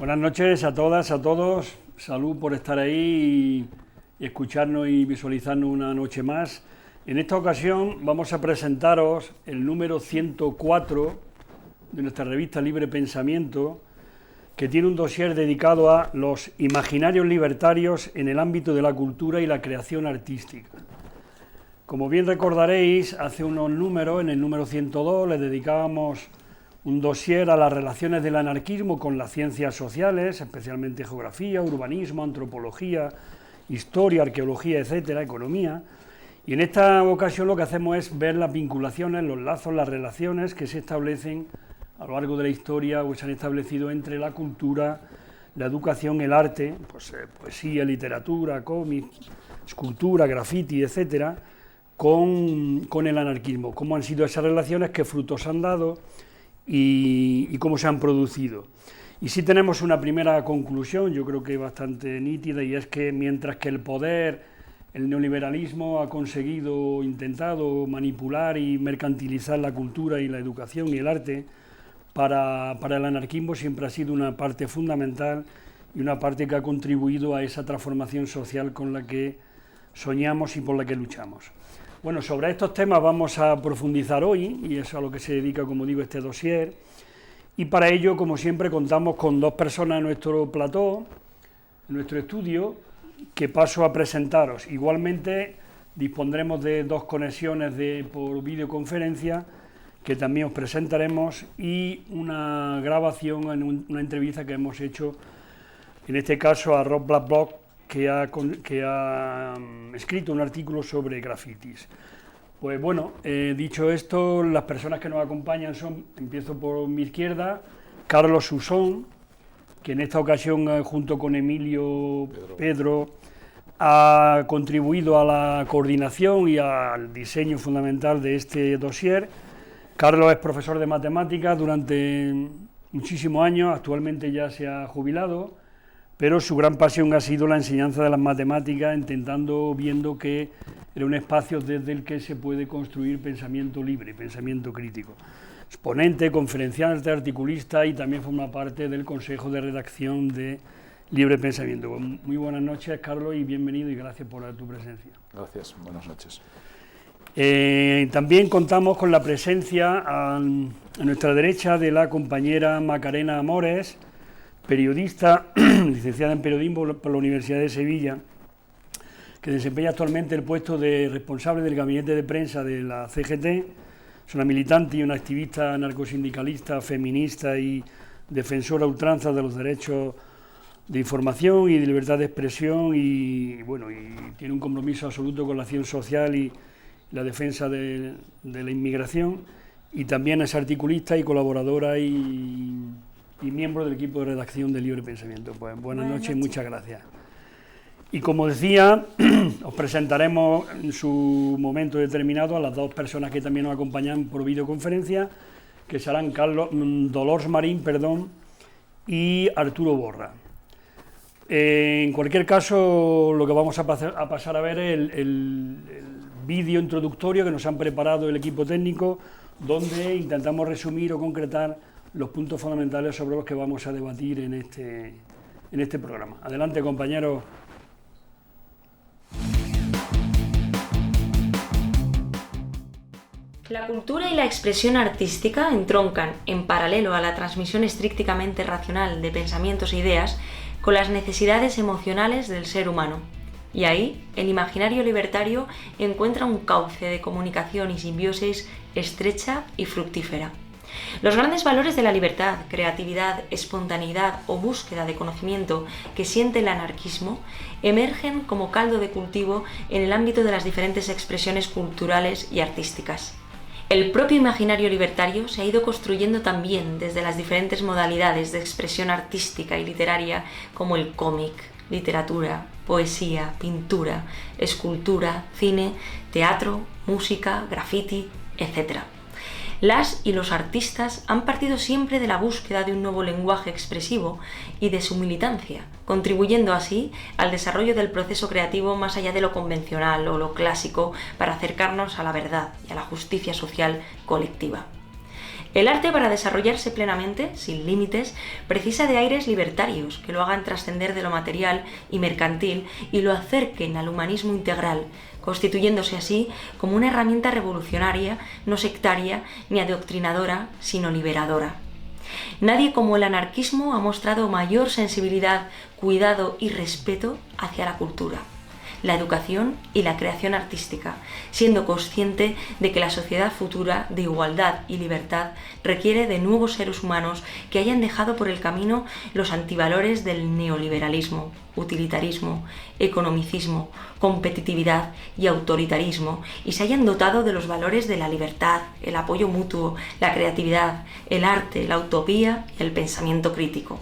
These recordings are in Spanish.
Buenas noches a todas, a todos. Salud por estar ahí y escucharnos y visualizarnos una noche más. En esta ocasión vamos a presentaros el número 104 de nuestra revista Libre Pensamiento, que tiene un dossier dedicado a los imaginarios libertarios en el ámbito de la cultura y la creación artística. Como bien recordaréis, hace unos números, en el número 102, le dedicábamos un dossier a las relaciones del anarquismo con las ciencias sociales, especialmente geografía, urbanismo, antropología, historia, arqueología, etcétera, economía. Y en esta ocasión lo que hacemos es ver las vinculaciones, los lazos, las relaciones que se establecen a lo largo de la historia o se han establecido entre la cultura, la educación, el arte, pues, poesía, literatura, cómic, escultura, graffiti, etcétera, con el anarquismo. Cómo han sido esas relaciones, qué frutos han dado y cómo se han producido. Y sí tenemos una primera conclusión, yo creo que bastante nítida, y es que mientras que el poder, el neoliberalismo ha conseguido, intentado manipular y mercantilizar la cultura y la educación y el arte, para el anarquismo siempre ha sido una parte fundamental y una parte que ha contribuido a esa transformación social con la que soñamos y por la que luchamos. Bueno, sobre estos temas vamos a profundizar hoy, y eso es a lo que se dedica, como digo, este dossier, y para ello, como siempre, contamos con dos personas en nuestro plató, en nuestro estudio, que paso a presentaros. Igualmente, dispondremos de dos conexiones por videoconferencia, que también os presentaremos, y una grabación en una entrevista que hemos hecho, en este caso a Rob Blackblock, que ha escrito un artículo sobre grafitis. Pues bueno, dicho esto, las personas que nos acompañan son, empiezo por mi izquierda, Carlos Susón, que en esta ocasión, junto con Emilio Pedro, ha contribuido a la coordinación y al diseño fundamental de este dossier. Carlos es profesor de matemáticas durante muchísimos años, actualmente ya se ha jubilado, pero su gran pasión ha sido la enseñanza de las matemáticas, viendo que era un espacio desde el que se puede construir pensamiento libre, pensamiento crítico. Exponente, conferenciante, articulista, y también forma parte del Consejo de Redacción de Libre Pensamiento. Muy buenas noches, Carlos, y bienvenido, y gracias por tu presencia. Gracias, buenas noches. También contamos con la presencia a nuestra derecha de la compañera Macarena Amores, periodista, licenciada en periodismo por la Universidad de Sevilla, que desempeña actualmente el puesto de responsable del gabinete de prensa de la CGT. Es una militante y una activista anarcosindicalista, feminista y defensora a ultranza de los derechos de información y de libertad de expresión, y bueno, y tiene un compromiso absoluto con la acción social y la defensa de la inmigración, y también es articulista y colaboradora y miembro del equipo de redacción de Libre Pensamiento. Pues buenas noches y muchas gracias. Y como decía, os presentaremos en su momento determinado a las dos personas que también nos acompañan por videoconferencia, que serán Dolors Marín, y Arturo Borra. En cualquier caso, lo que vamos a pasar a ver es el vídeo introductorio que nos han preparado el equipo técnico, donde intentamos resumir o concretar los puntos fundamentales sobre los que vamos a debatir en este programa. Adelante, compañeros. La cultura y la expresión artística entroncan, en paralelo a la transmisión estrictamente racional de pensamientos e ideas, con las necesidades emocionales del ser humano. Y ahí, el imaginario libertario encuentra un cauce de comunicación y simbiosis estrecha y fructífera. Los grandes valores de la libertad, creatividad, espontaneidad o búsqueda de conocimiento que siente el anarquismo emergen como caldo de cultivo en el ámbito de las diferentes expresiones culturales y artísticas. El propio imaginario libertario se ha ido construyendo también desde las diferentes modalidades de expresión artística y literaria, como el cómic, literatura, poesía, pintura, escultura, cine, teatro, música, graffiti, etc. Las y los artistas han partido siempre de la búsqueda de un nuevo lenguaje expresivo y de su militancia, contribuyendo así al desarrollo del proceso creativo más allá de lo convencional o lo clásico para acercarnos a la verdad y a la justicia social colectiva. El arte, para desarrollarse plenamente, sin límites, precisa de aires libertarios que lo hagan trascender de lo material y mercantil y lo acerquen al humanismo integral, constituyéndose así como una herramienta revolucionaria, no sectaria ni adoctrinadora, sino liberadora. Nadie como el anarquismo ha mostrado mayor sensibilidad, cuidado y respeto hacia la cultura, la educación y la creación artística, siendo consciente de que la sociedad futura de igualdad y libertad requiere de nuevos seres humanos que hayan dejado por el camino los antivalores del neoliberalismo, utilitarismo, economicismo, competitividad y autoritarismo y se hayan dotado de los valores de la libertad, el apoyo mutuo, la creatividad, el arte, la utopía y el pensamiento crítico.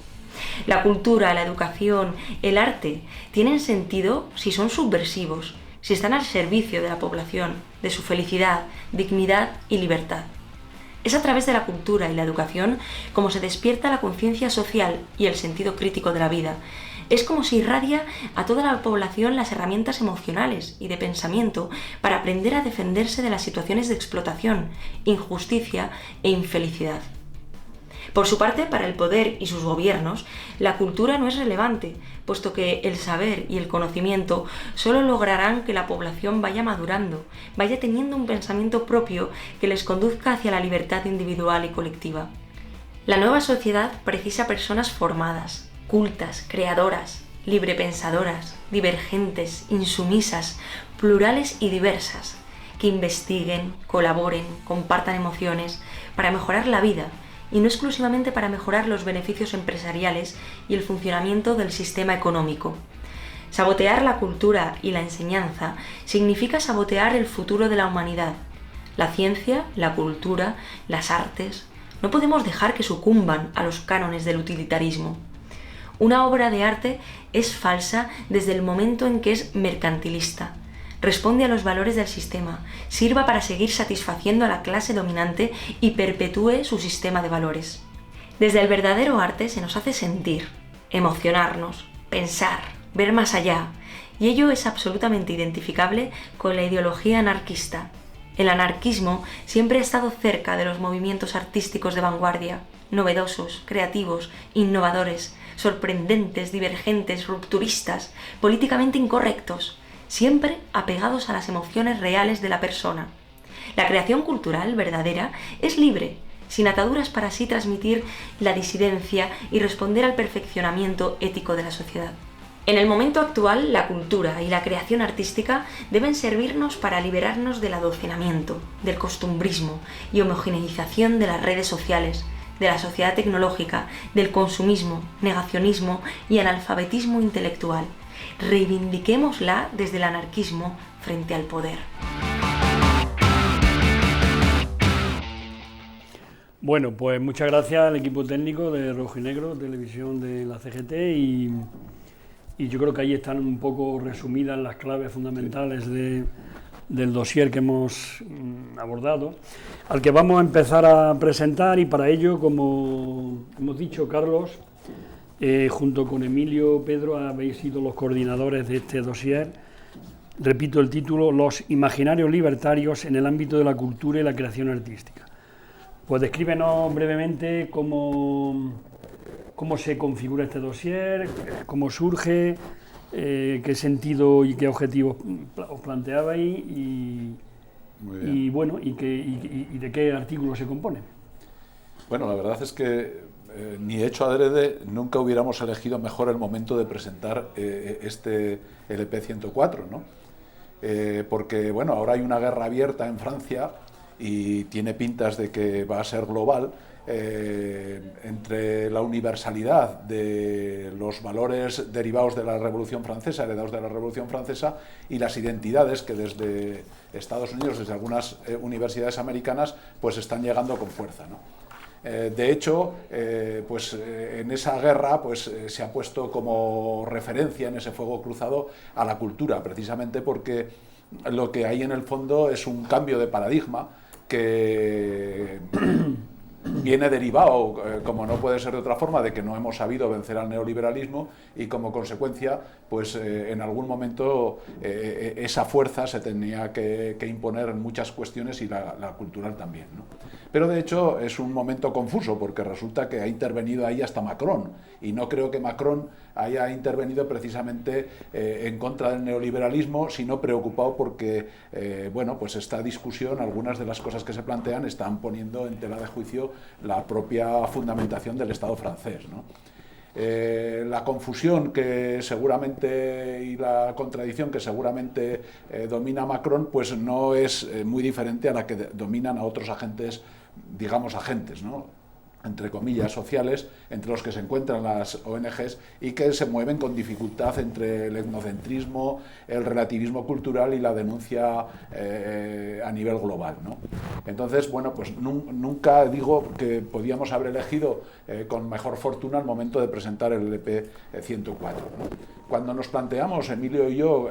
La cultura, la educación, el arte tienen sentido si son subversivos, si están al servicio de la población, de su felicidad, dignidad y libertad. Es a través de la cultura y la educación como se despierta la conciencia social y el sentido crítico de la vida. Es como si irradia a toda la población las herramientas emocionales y de pensamiento para aprender a defenderse de las situaciones de explotación, injusticia e infelicidad. Por su parte, para el poder y sus gobiernos, la cultura no es relevante, puesto que el saber y el conocimiento solo lograrán que la población vaya madurando, vaya teniendo un pensamiento propio que les conduzca hacia la libertad individual y colectiva. La nueva sociedad precisa personas formadas, cultas, creadoras, librepensadoras, divergentes, insumisas, plurales y diversas, que investiguen, colaboren, compartan emociones para mejorar la vida, y no exclusivamente para mejorar los beneficios empresariales y el funcionamiento del sistema económico. Sabotear la cultura y la enseñanza significa sabotear el futuro de la humanidad. La ciencia, la cultura, las artes, no podemos dejar que sucumban a los cánones del utilitarismo. Una obra de arte es falsa desde el momento en que es mercantilista. Responde a los valores del sistema, sirva para seguir satisfaciendo a la clase dominante y perpetúe su sistema de valores. Desde el verdadero arte se nos hace sentir, emocionarnos, pensar, ver más allá, y ello es absolutamente identificable con la ideología anarquista. El anarquismo siempre ha estado cerca de los movimientos artísticos de vanguardia, novedosos, creativos, innovadores, sorprendentes, divergentes, rupturistas, políticamente incorrectos, siempre apegados a las emociones reales de la persona. La creación cultural verdadera es libre, sin ataduras para así transmitir la disidencia y responder al perfeccionamiento ético de la sociedad. En el momento actual, la cultura y la creación artística deben servirnos para liberarnos del adocenamiento, del costumbrismo y homogeneización de las redes sociales, de la sociedad tecnológica, del consumismo, negacionismo y analfabetismo intelectual. Reivindiquémosla desde el anarquismo frente al poder. Bueno, pues muchas gracias al equipo técnico de Rojo y Negro, Televisión de la CGT, y yo creo que ahí están un poco resumidas las claves fundamentales del dossier que hemos abordado, al que vamos a empezar a presentar, y para ello, como hemos dicho, Carlos, junto con Emilio, Pedro, habéis sido los coordinadores de este dossier. Repito el título: Los imaginarios libertarios en el ámbito de la cultura y la creación artística. Pues descríbenos brevemente cómo se configura este dossier, cómo surge, qué sentido y qué objetivos os planteabais y de qué artículos se compone. Bueno, la verdad es que ni hecho adrede nunca hubiéramos elegido mejor el momento de presentar este LP 104, ¿no? Porque bueno, ahora hay una guerra abierta en Francia y tiene pintas de que va a ser global, entre la universalidad de los valores derivados de la Revolución Francesa, heredados de la Revolución Francesa, y las identidades que desde Estados Unidos, desde algunas universidades americanas, pues están llegando con fuerza, ¿no? De hecho, en esa guerra se ha puesto como referencia en ese fuego cruzado a la cultura, precisamente porque lo que hay en el fondo es un cambio de paradigma que viene derivado, como no puede ser de otra forma, de que no hemos sabido vencer al neoliberalismo, y como consecuencia, en algún momento esa fuerza se tenía que imponer en muchas cuestiones, y la cultural también, ¿no? Pero de hecho es un momento confuso porque resulta que ha intervenido ahí hasta Macron, y no creo que Macron haya intervenido precisamente en contra del neoliberalismo, sino preocupado porque bueno, pues esta discusión, algunas de las cosas que se plantean están poniendo en tela de juicio la propia fundamentación del Estado francés, ¿no? La confusión que seguramente y la contradicción que seguramente domina Macron, pues no es muy diferente a la que dominan a otros agentes, digamos agentes, ¿no?, entre comillas, sociales, entre los que se encuentran las ONGs y que se mueven con dificultad entre el etnocentrismo, el relativismo cultural y la denuncia a nivel global, ¿no? Entonces, bueno, pues nunca digo que podíamos haber elegido con mejor fortuna el momento de presentar el LP 104, ¿no? Cuando nos planteamos, Emilio y yo,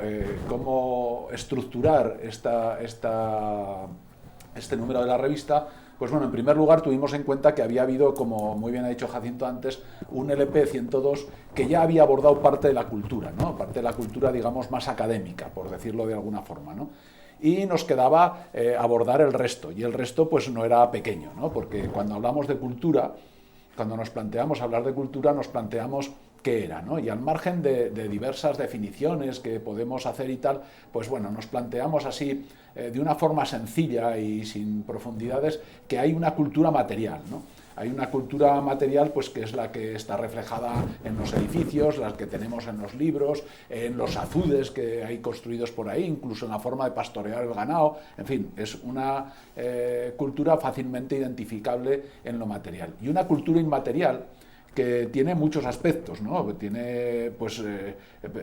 cómo estructurar este número de la revista, pues bueno, en primer lugar tuvimos en cuenta que había habido, como muy bien ha dicho Jacinto antes, un LP 102 que ya había abordado parte de la cultura, ¿no? Parte de la cultura, digamos, más académica, por decirlo de alguna forma, ¿no? Y nos quedaba abordar el resto, y el resto pues no era pequeño, ¿no? Porque cuando hablamos de cultura, cuando nos planteamos hablar de cultura, nos planteamos qué era, ¿no? Y al margen de diversas definiciones que podemos hacer y tal, pues bueno, nos planteamos así de una forma sencilla y sin profundidades que hay una cultura material, ¿no? Hay una cultura material pues que es la que está reflejada en los edificios, las que tenemos en los libros, en los azudes que hay construidos por ahí, incluso en la forma de pastorear el ganado, en fin, es una cultura fácilmente identificable en lo material. Y una cultura inmaterial que tiene muchos aspectos, ¿no? Tiene, pues,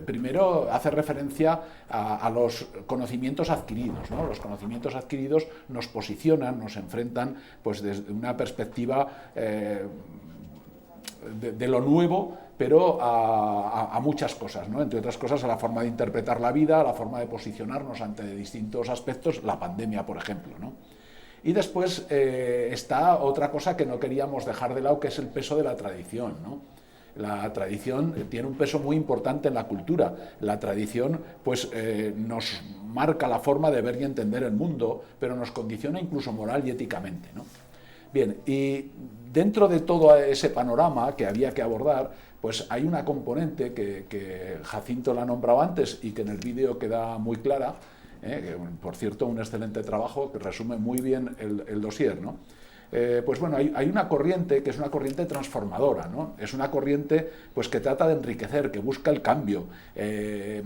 primero hace referencia a los conocimientos adquiridos, ¿no? Los conocimientos adquiridos nos posicionan, nos enfrentan, pues, desde una perspectiva de lo nuevo, pero a muchas cosas, ¿no? Entre otras cosas a la forma de interpretar la vida, a la forma de posicionarnos ante distintos aspectos, la pandemia, por ejemplo, ¿no? Y después está otra cosa que no queríamos dejar de lado, que es el peso de la tradición, ¿no? La tradición tiene un peso muy importante en la cultura. La tradición pues, nos marca la forma de ver y entender el mundo, pero nos condiciona incluso moral y éticamente, ¿no? Bien, y dentro de todo ese panorama que había que abordar, pues hay una componente que Jacinto la ha nombrado antes y que en el vídeo queda muy clara, que, por cierto, un excelente trabajo que resume muy bien el dossier, ¿no? Pues bueno, hay una corriente que es una corriente transformadora, ¿no? Es una corriente pues, que trata de enriquecer, que busca el cambio, que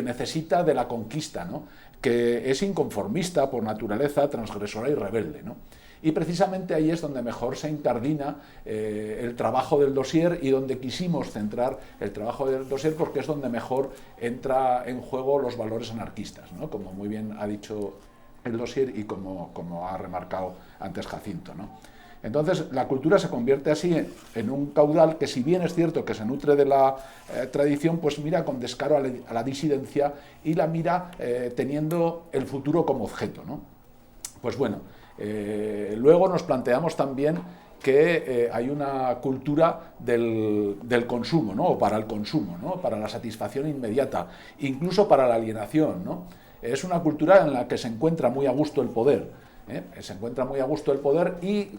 necesita de la conquista, ¿no? Que es inconformista por naturaleza, transgresora y rebelde, ¿no? Y precisamente ahí es donde mejor se incardina el trabajo del dossier y donde quisimos centrar el trabajo del dossier, porque es donde mejor entra en juego los valores anarquistas, ¿no? Como muy bien ha dicho el dossier y como ha remarcado antes Jacinto, ¿no? Entonces, la cultura se convierte así en un caudal que, si bien es cierto que se nutre de la tradición, pues mira con descaro a la disidencia y la mira teniendo el futuro como objeto, ¿no? Pues bueno, luego nos planteamos también que hay una cultura del consumo, ¿no? O para el consumo, ¿no? Para la satisfacción inmediata, incluso para la alienación, ¿no? Es una cultura en la que se encuentra muy a gusto el poder, se encuentra muy a gusto el poder y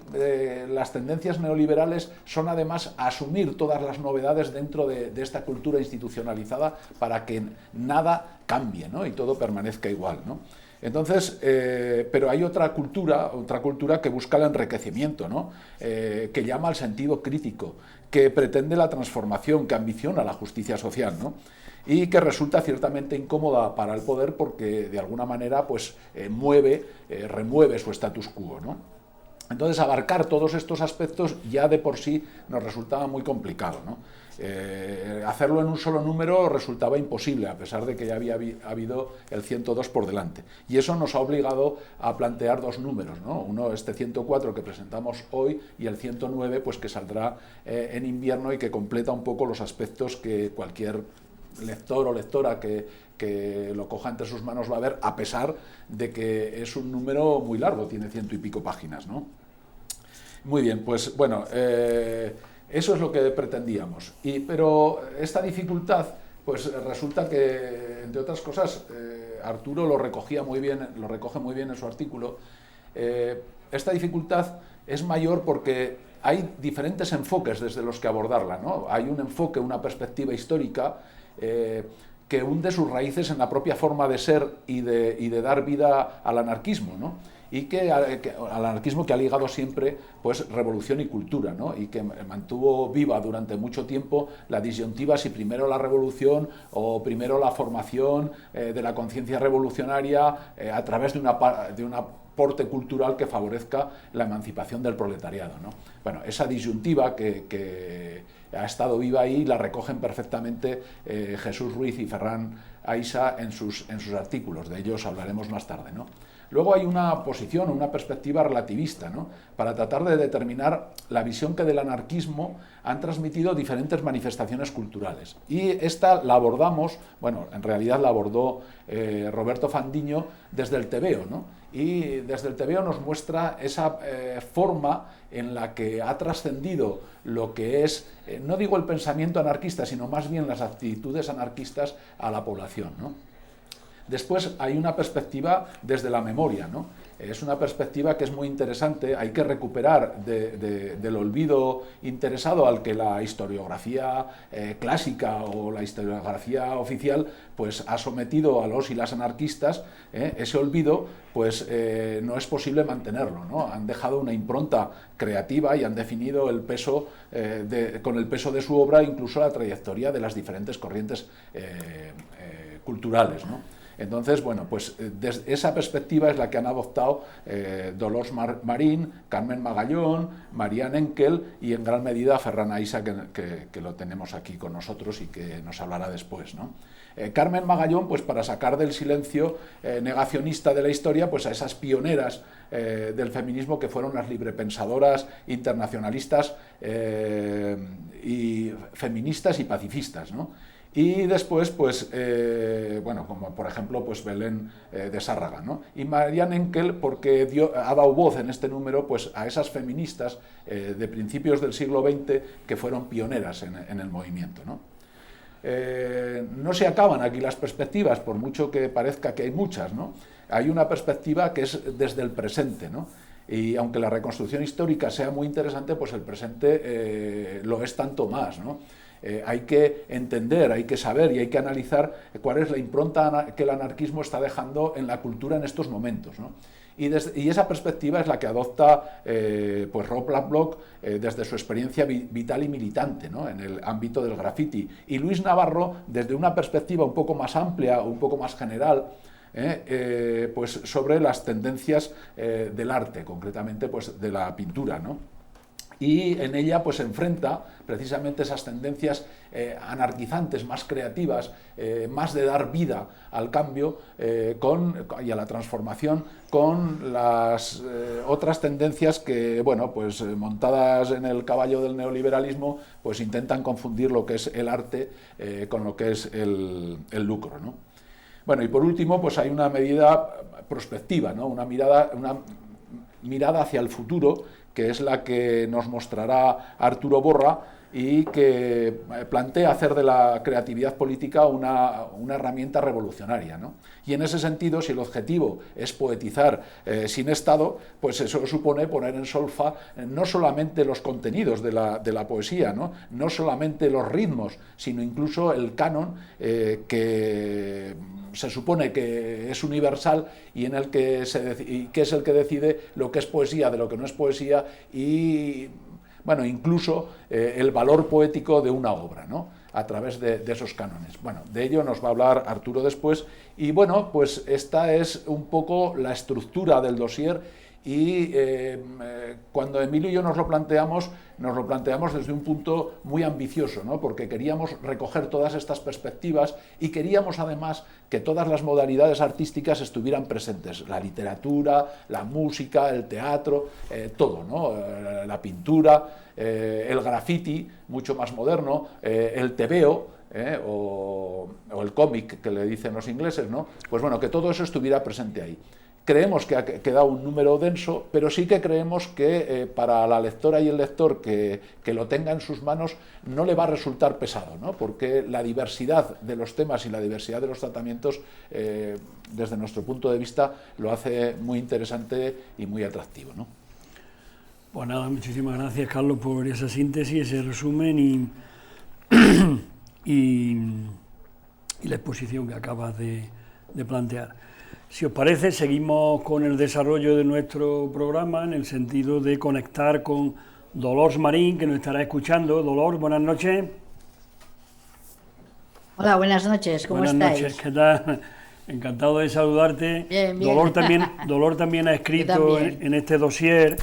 las tendencias neoliberales son además asumir todas las novedades dentro de esta cultura institucionalizada para que nada cambie, ¿no? Y todo permanezca igual, ¿no? Entonces, pero hay otra cultura que busca el enriquecimiento, ¿no? Que llama al sentido crítico, que pretende la transformación, que ambiciona la justicia social, ¿no? Y que resulta ciertamente incómoda para el poder porque de alguna manera pues, remueve su status quo, ¿no? Entonces, abarcar todos estos aspectos ya de por sí nos resultaba muy complicado, ¿no? Hacerlo en un solo número resultaba imposible, a pesar de que ya había habido el 102 por delante. Y eso nos ha obligado a plantear dos números, ¿no? Uno, este 104 que presentamos hoy, y el 109, pues, que saldrá en invierno y que completa un poco los aspectos que cualquier lector o lectora que lo coja entre sus manos va a ver, a pesar de que es un número muy largo, tiene 100 y pico páginas, ¿no? Muy bien, pues bueno, eso es lo que pretendíamos. Pero esta dificultad, pues resulta que, entre otras cosas, Arturo lo recoge muy bien en su artículo. El esta dificultad es mayor porque hay diferentes enfoques desde los que abordarla, ¿no? Hay un enfoque, una perspectiva histórica que hunde sus raíces en la propia forma de ser y de dar vida al anarquismo, ¿no? Y al anarquismo que ha ligado siempre pues revolución y cultura, ¿no? Y que mantuvo viva durante mucho tiempo la disyuntiva si primero la revolución o primero la formación de la conciencia revolucionaria a través de un aporte cultural que favorezca la emancipación del proletariado, ¿no? Bueno, esa disyuntiva que ha estado viva ahí la recogen perfectamente Jesús Ruiz y Ferran Aisa en sus artículos, de ellos hablaremos más tarde, ¿no? Luego hay una posición, una perspectiva relativista, ¿no? Para tratar de determinar la visión que del anarquismo han transmitido diferentes manifestaciones culturales. Y esta la abordamos, bueno, en realidad la abordó Roberto Fandiño desde el tebeo, ¿no? Y desde el tebeo nos muestra esa forma en la que ha trascendido lo que es, no digo el pensamiento anarquista, sino más bien las actitudes anarquistas a la población, ¿no? Después hay una perspectiva desde la memoria, ¿no? Es una perspectiva que es muy interesante, hay que recuperar del olvido interesado al que la historiografía clásica o la historiografía oficial pues ha sometido a los y las anarquistas, ese olvido pues no es posible mantenerlo, ¿no? Han dejado una impronta creativa y han definido el peso, con el peso de su obra, incluso la trayectoria de las diferentes corrientes culturales, ¿no? Entonces, bueno, pues desde esa perspectiva es la que han adoptado Dolors Marín, Carmen Magallón, Marianne Enkel y en gran medida Ferran Aisa, que lo tenemos aquí con nosotros y que nos hablará después, ¿no? Carmen Magallón, pues para sacar del silencio negacionista de la historia pues a esas pioneras del feminismo que fueron las librepensadoras internacionalistas y feministas y pacifistas, ¿no? Y después, pues, bueno, como por ejemplo, pues Belén de Sárraga, ¿no? Y Marianne Enkel, porque ha dado voz en este número, pues, a esas feministas de principios del siglo XX que fueron pioneras en el movimiento, ¿no? No se acaban aquí las perspectivas, por mucho que parezca que hay muchas, ¿no? Hay una perspectiva que es desde el presente, ¿no? Y aunque la reconstrucción histórica sea muy interesante, pues el presente lo es tanto más, ¿no? Hay que entender, hay que saber y hay que analizar cuál es la impronta que el anarquismo está dejando en la cultura en estos momentos, ¿no? Y esa perspectiva es la que adopta pues Rob Blacklock desde su experiencia vital y militante, ¿no? En el ámbito del graffiti. Y Luis Navarro desde una perspectiva un poco más amplia o un poco más general, pues sobre las tendencias del arte, concretamente pues de la pintura, ¿no? Y en ella pues enfrenta precisamente esas tendencias anarquizantes, más creativas, más de dar vida al cambio y a la transformación, con las otras tendencias que, bueno, pues montadas en el caballo del neoliberalismo, pues intentan confundir lo que es el arte con lo que es el lucro, ¿no? Bueno, y por último, pues hay una medida prospectiva, ¿no? Una mirada hacia el futuro, que es la que nos mostrará Arturo Borra y que plantea hacer de la creatividad política una herramienta revolucionaria, ¿no? Y en ese sentido, si el objetivo es poetizar sin Estado, pues eso supone poner en solfa no solamente los contenidos de la poesía, no solamente los ritmos, sino incluso el canon que se supone que es universal y en el que que es el que decide lo que es poesía de lo que no es poesía y, bueno, incluso el valor poético de una obra, ¿no? A través de esos cánones. Bueno, de ello nos va a hablar Arturo después y, bueno, pues esta es un poco la estructura del dossier y cuando Emilio y yo nos lo planteamos desde un punto muy ambicioso, ¿no? Porque queríamos recoger todas estas perspectivas y queríamos además que todas las modalidades artísticas estuvieran presentes, la literatura, la música, el teatro, todo, ¿no? La pintura, el graffiti, mucho más moderno, el tebeo, o el cómic que le dicen los ingleses, ¿no? Pues bueno, que todo eso estuviera presente ahí. Creemos que ha quedado un número denso, pero sí que creemos que para la lectora y el lector que lo tenga en sus manos no le va a resultar pesado, ¿no? Porque la diversidad de los temas y la diversidad de los tratamientos, desde nuestro punto de vista, lo hace muy interesante y muy atractivo, ¿no? Pues nada, muchísimas gracias, Carlos, por esa síntesis, ese resumen y la exposición que acabas de plantear. Si os parece, seguimos con el desarrollo de nuestro programa en el sentido de conectar con Dolors Marín, que nos estará escuchando. Dolors, buenas noches. Hola, buenas noches, ¿cómo estáis? Buenas noches, ¿qué tal? Encantado de saludarte. Bien, bien. Dolor también ha escrito en este dossier.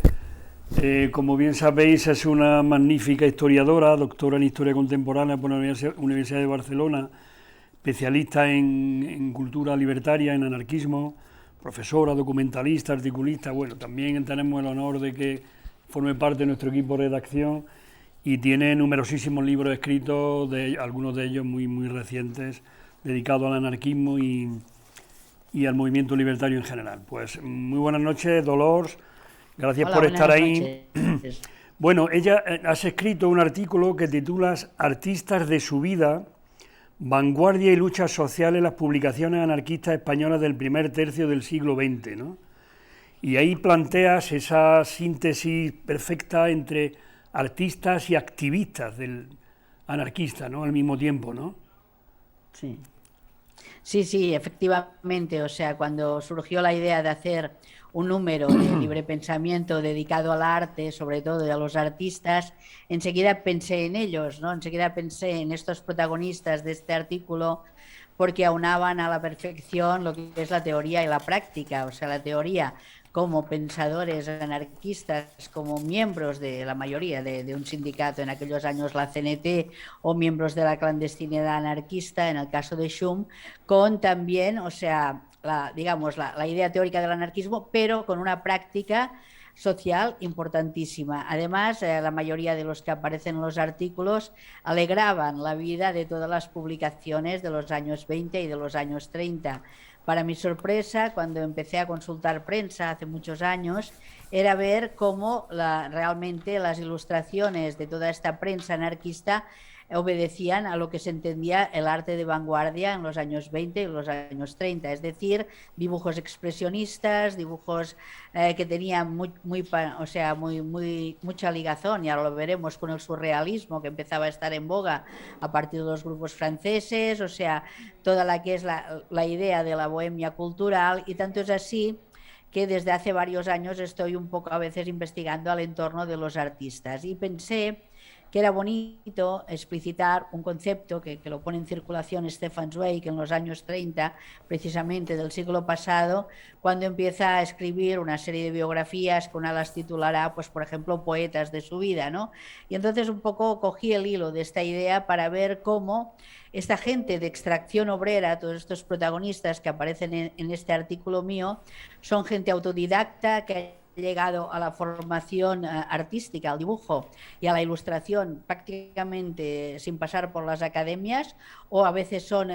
Como bien sabéis, es una magnífica historiadora, doctora en Historia Contemporánea por la Universidad de Barcelona, especialista en cultura libertaria, en anarquismo, profesora, documentalista, articulista. Bueno, también tenemos el honor de que forme parte de nuestro equipo de redacción y tiene numerosísimos libros escritos, algunos de ellos muy, muy recientes, dedicados al anarquismo y al movimiento libertario en general. Pues muy buenas noches, Dolors. Gracias por estar ahí. Bueno, has escrito un artículo que titulas Artistas de su vida, vanguardia y luchas sociales en las publicaciones anarquistas españolas del primer tercio del siglo XX, ¿no? Y ahí planteas esa síntesis perfecta entre artistas y activistas del anarquista, ¿no? Al mismo tiempo, ¿no? Sí. Sí, efectivamente. O sea, cuando surgió la idea de hacer un número de libre pensamiento dedicado al arte, sobre todo, y a los artistas, enseguida pensé en ellos, ¿no? Enseguida pensé en estos protagonistas de este artículo, porque aunaban a la perfección lo que es la teoría y la práctica. O sea, la teoría como pensadores anarquistas, como miembros de la mayoría de un sindicato, en aquellos años la CNT, o miembros de la clandestinidad anarquista, en el caso de Schum, con también, o sea, la idea teórica del anarquismo, pero con una práctica social importantísima. Además, la mayoría de los que aparecen en los artículos alegraban la vida de todas las publicaciones de los años 20 y de los años 30. Para mi sorpresa, cuando empecé a consultar prensa hace muchos años, era ver cómo realmente las ilustraciones de toda esta prensa anarquista obedecían a lo que se entendía el arte de vanguardia en los años 20 y los años 30, es decir, dibujos expresionistas, dibujos que tenían mucha ligazón, y ahora lo veremos, con el surrealismo, que empezaba a estar en boga a partir de los grupos franceses, o sea, toda la que es la idea de la bohemia cultural, y tanto es así que desde hace varios años estoy un poco a veces investigando al entorno de los artistas, y pensé que era bonito explicitar un concepto que lo pone en circulación Stefan Zweig en los años 30, precisamente del siglo pasado, cuando empieza a escribir una serie de biografías que una las titulará, pues por ejemplo, Poetas de su vida, ¿no? Y entonces un poco cogí el hilo de esta idea para ver cómo esta gente de extracción obrera, todos estos protagonistas que aparecen en este artículo mío, son gente autodidacta que ha llegado a la formación artística, al dibujo y a la ilustración prácticamente sin pasar por las academias, o a veces son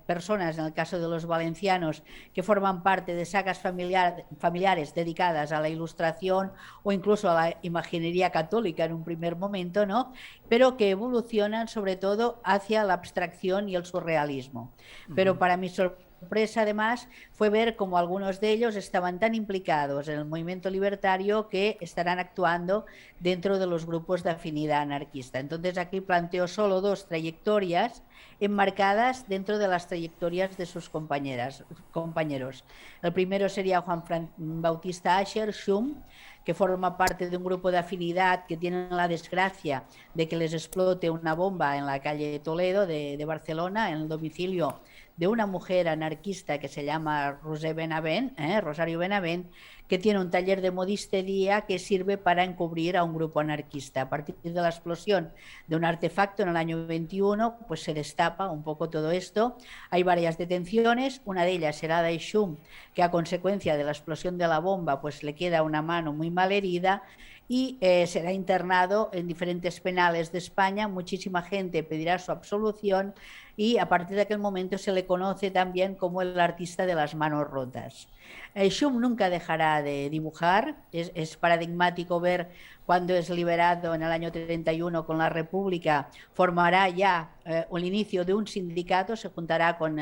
personas, en el caso de los valencianos, que forman parte de sagas familiares dedicadas a la ilustración o incluso a la imaginería católica en un primer momento, ¿no? Pero que evolucionan sobre todo hacia la abstracción y el surrealismo. Pero para mi sorpresa, además, fue ver cómo algunos de ellos estaban tan implicados en el movimiento libertario que estarán actuando dentro de los grupos de afinidad anarquista. Entonces aquí planteo solo dos trayectorias enmarcadas dentro de las trayectorias de sus compañeros. El primero sería Juan Bautista Asher, Schum, que forma parte de un grupo de afinidad que tienen la desgracia de que les explote una bomba en la calle Toledo de Barcelona, en el domicilio de una mujer anarquista que se llama Rosario Benavent, que tiene un taller de modistería que sirve para encubrir a un grupo anarquista. A partir de la explosión de un artefacto en el año 21, pues se destapa un poco todo esto. Hay varias detenciones, una de ellas será de Schum, que a consecuencia de la explosión de la bomba pues le queda una mano muy mal herida, y será internado en diferentes penales de España. Muchísima gente pedirá su absolución, y a partir de aquel momento se le conoce también como el artista de las manos rotas. Schum nunca dejará de dibujar. Es paradigmático ver cuando es liberado en el año 31 con la República, formará ya el inicio de un sindicato, se juntará con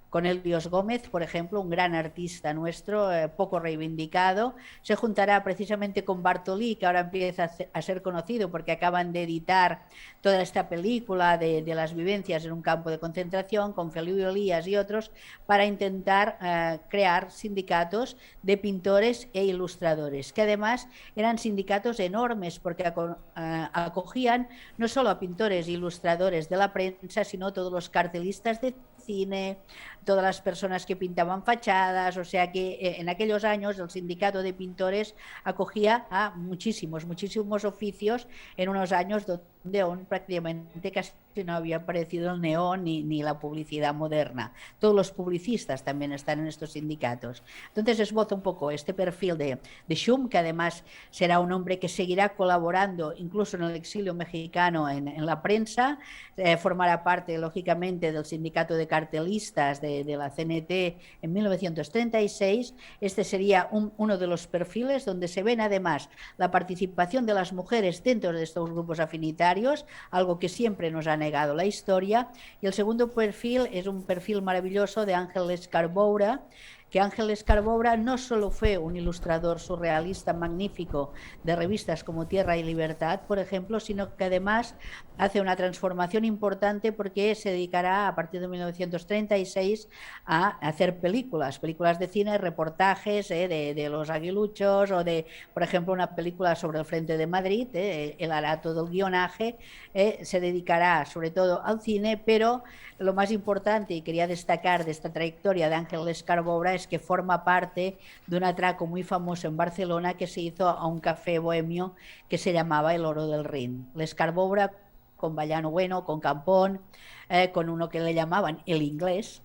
con Helios Gómez, por ejemplo, un gran artista nuestro, poco reivindicado. Se juntará precisamente con Bartolí, que ahora empieza a ser conocido porque acaban de editar toda esta película de las vivencias en un campo de concentración, con Feliu Elías y otros, para intentar crear sindicatos de pintores e ilustradores, que además eran sindicatos enormes porque acogían no solo a pintores e ilustradores de la prensa, sino todos los cartelistas de cine, todas las personas que pintaban fachadas, o sea que en aquellos años el sindicato de pintores acogía a muchísimos oficios en unos años donde aún prácticamente casi no había aparecido el neón ni la publicidad moderna. Todos los publicistas también están en estos sindicatos. Entonces esboza un poco este perfil de Schum, que además será un hombre que seguirá colaborando incluso en el exilio mexicano en la prensa, formará parte lógicamente del sindicato de cartelistas de la CNT en 1936. Este sería uno de los perfiles donde se ven además la participación de las mujeres dentro de estos grupos afinitarios, algo que siempre nos ha negado la historia. Y el segundo perfil es un perfil maravilloso de Ángel Escarboura, que Ángel Escarboura no solo fue un ilustrador surrealista magnífico de revistas como Tierra y Libertad, por ejemplo, sino que además hace una transformación importante porque se dedicará a partir de 1936 a hacer películas de cine, reportajes de los aguiluchos o de, por ejemplo, una película sobre el Frente de Madrid. Él hará todo el guionaje, se dedicará sobre todo al cine, pero lo más importante, y quería destacar de esta trayectoria de Ángel Escarboura, es que forma parte de un atraco muy famoso en Barcelona que se hizo a un café bohemio que se llamaba El Oro del Rin. L'Escarboura, con Vallano Bueno, con Campón, con uno que le llamaban el inglés,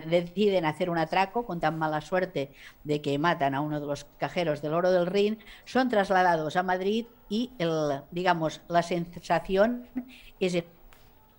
deciden hacer un atraco con tan mala suerte de que matan a uno de los cajeros del Oro del Rin, son trasladados a Madrid y la sensación es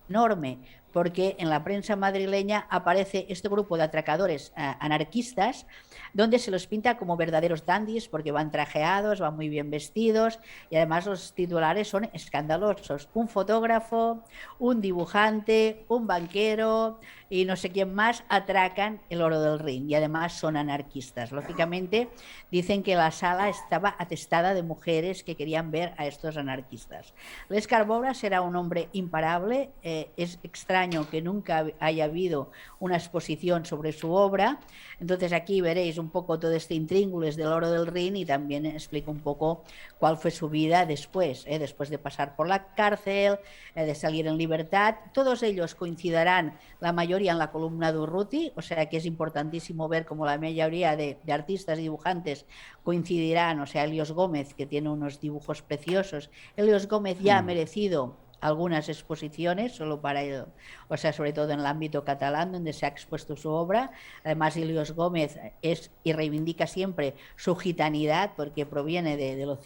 enorme, porque en la prensa madrileña aparece este grupo de atracadores anarquistas, donde se los pinta como verdaderos dandis, porque van trajeados, van muy bien vestidos, y además los titulares son escandalosos. Un fotógrafo, un dibujante, un banquero y no sé quién más atracan el Oro del Rin, y además son anarquistas. Lógicamente dicen que la sala estaba atestada de mujeres que querían ver a estos anarquistas. L'Escarboura será un hombre imparable. Es extraño que nunca haya habido una exposición sobre su obra. Entonces aquí veréis un poco todo este intríngulis del Oro del Rin, y también explico un poco cuál fue su vida después de pasar por la cárcel, de salir en libertad. Todos ellos coincidirán, la mayoría en la columna de Urruti, o sea que es importantísimo ver cómo la mayoría de artistas y dibujantes coincidirán. O sea, Helios Gómez, que tiene unos dibujos preciosos. Helios Gómez ya ha merecido algunas exposiciones, solo para ello, o sea, sobre todo en el ámbito catalán, donde se ha expuesto su obra. Además, Helios Gómez es y reivindica siempre su gitanidad, porque proviene de los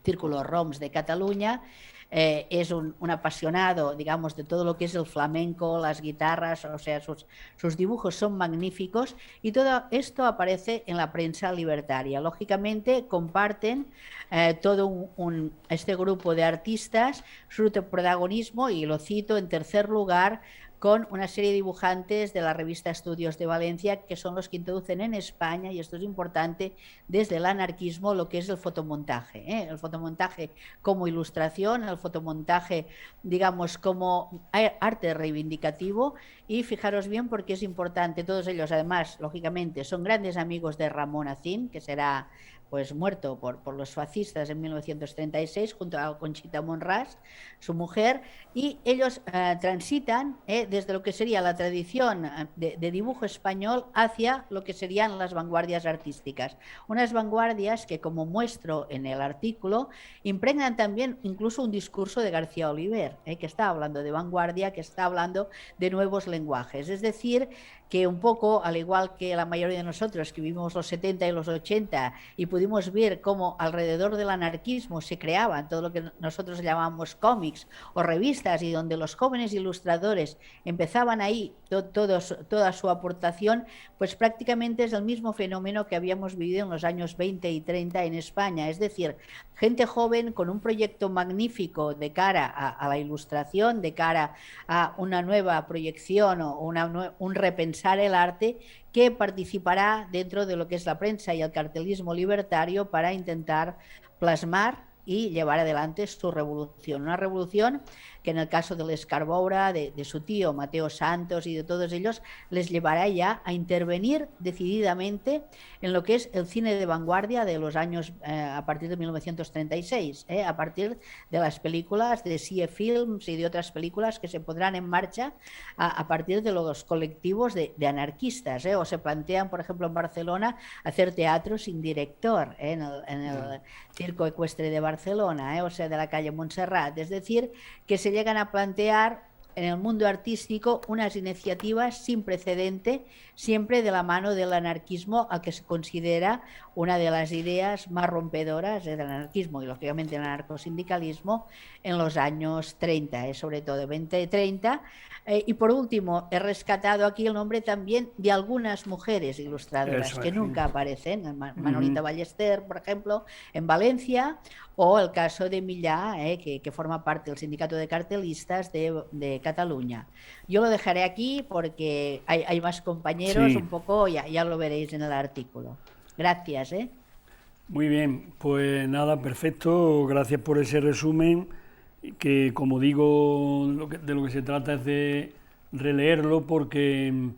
círculos roms de Cataluña. Es un apasionado, digamos, de todo lo que es el flamenco, las guitarras, o sea, sus dibujos son magníficos, y todo esto aparece en la prensa libertaria. Lógicamente comparten todo este grupo de artistas su protagonismo, y lo cito en tercer lugar, con una serie de dibujantes de la revista Estudios de Valencia, que son los que introducen en España, y esto es importante, desde el anarquismo, lo que es el fotomontaje. El fotomontaje como ilustración, el fotomontaje, digamos, como arte reivindicativo. Y fijaros bien porque es importante, todos ellos además, lógicamente, son grandes amigos de Ramón Acín, que será muerto por los fascistas en 1936, junto a Conchita Monràs, su mujer, y ellos transitan desde lo que sería la tradición de dibujo español hacia lo que serían las vanguardias artísticas. Unas vanguardias que, como muestro en el artículo, impregnan también incluso un discurso de García Oliver, que está hablando de vanguardia, que está hablando de nuevos lenguajes. Es decir, que un poco, al igual que la mayoría de nosotros que vivimos los 70 y los 80 y pudimos pudimos ver cómo alrededor del anarquismo se creaban todo lo que nosotros llamamos cómics o revistas, y donde los jóvenes ilustradores empezaban ahí toda su aportación, pues prácticamente es el mismo fenómeno que habíamos vivido en los años 20 y 30 en España. Es decir, gente joven con un proyecto magnífico de cara a la ilustración, de cara a una nueva proyección o un repensar el arte, que participará dentro de lo que es la prensa y el cartelismo libertario para intentar plasmar y llevar adelante su revolución. Una revolución que en el caso de l'Escarboura, de su tío Mateo Santos y de todos ellos, les llevará ya a intervenir decididamente en lo que es el cine de vanguardia de los años a partir de 1936, a partir de las películas de Sie Films y de otras películas que se pondrán en marcha a partir de los colectivos de anarquistas, o se plantean, por ejemplo, en Barcelona, hacer teatro sin director, en el Circo Ecuestre de Barcelona, o sea, de la calle Montserrat. Es decir, que se llegan a plantear en el mundo artístico unas iniciativas sin precedente, siempre de la mano del anarquismo, al que se considera una de las ideas más rompedoras del anarquismo y lógicamente el anarcosindicalismo en los años 30, sobre todo 20 y 30. Y por último, he rescatado aquí el nombre también de algunas mujeres ilustradoras que nunca aparecen, Manolita Ballester, por ejemplo, en Valencia, o el caso de Millà, que forma parte del sindicato de cartelistas de Cataluña. Yo lo dejaré aquí porque hay más compañeros, un poco, ya lo veréis en el artículo. Gracias. Muy bien, pues nada, perfecto, gracias por ese resumen, que como digo, de lo que se trata es de releerlo porque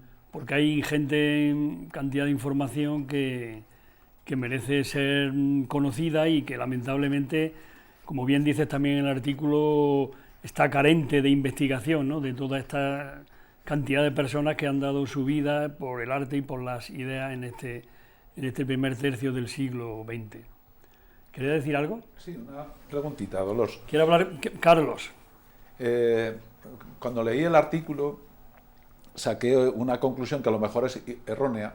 hay cantidad de información que merece ser conocida y que lamentablemente, como bien dices también en el artículo, está carente de investigación, ¿no?, de toda esta cantidad de personas que han dado su vida por el arte y por las ideas en este primer tercio del siglo XX. ¿Quería decir algo? Sí, una preguntita, Dolors. ¿Quiere hablar Carlos? Cuando leí el artículo saqué una conclusión que a lo mejor es errónea,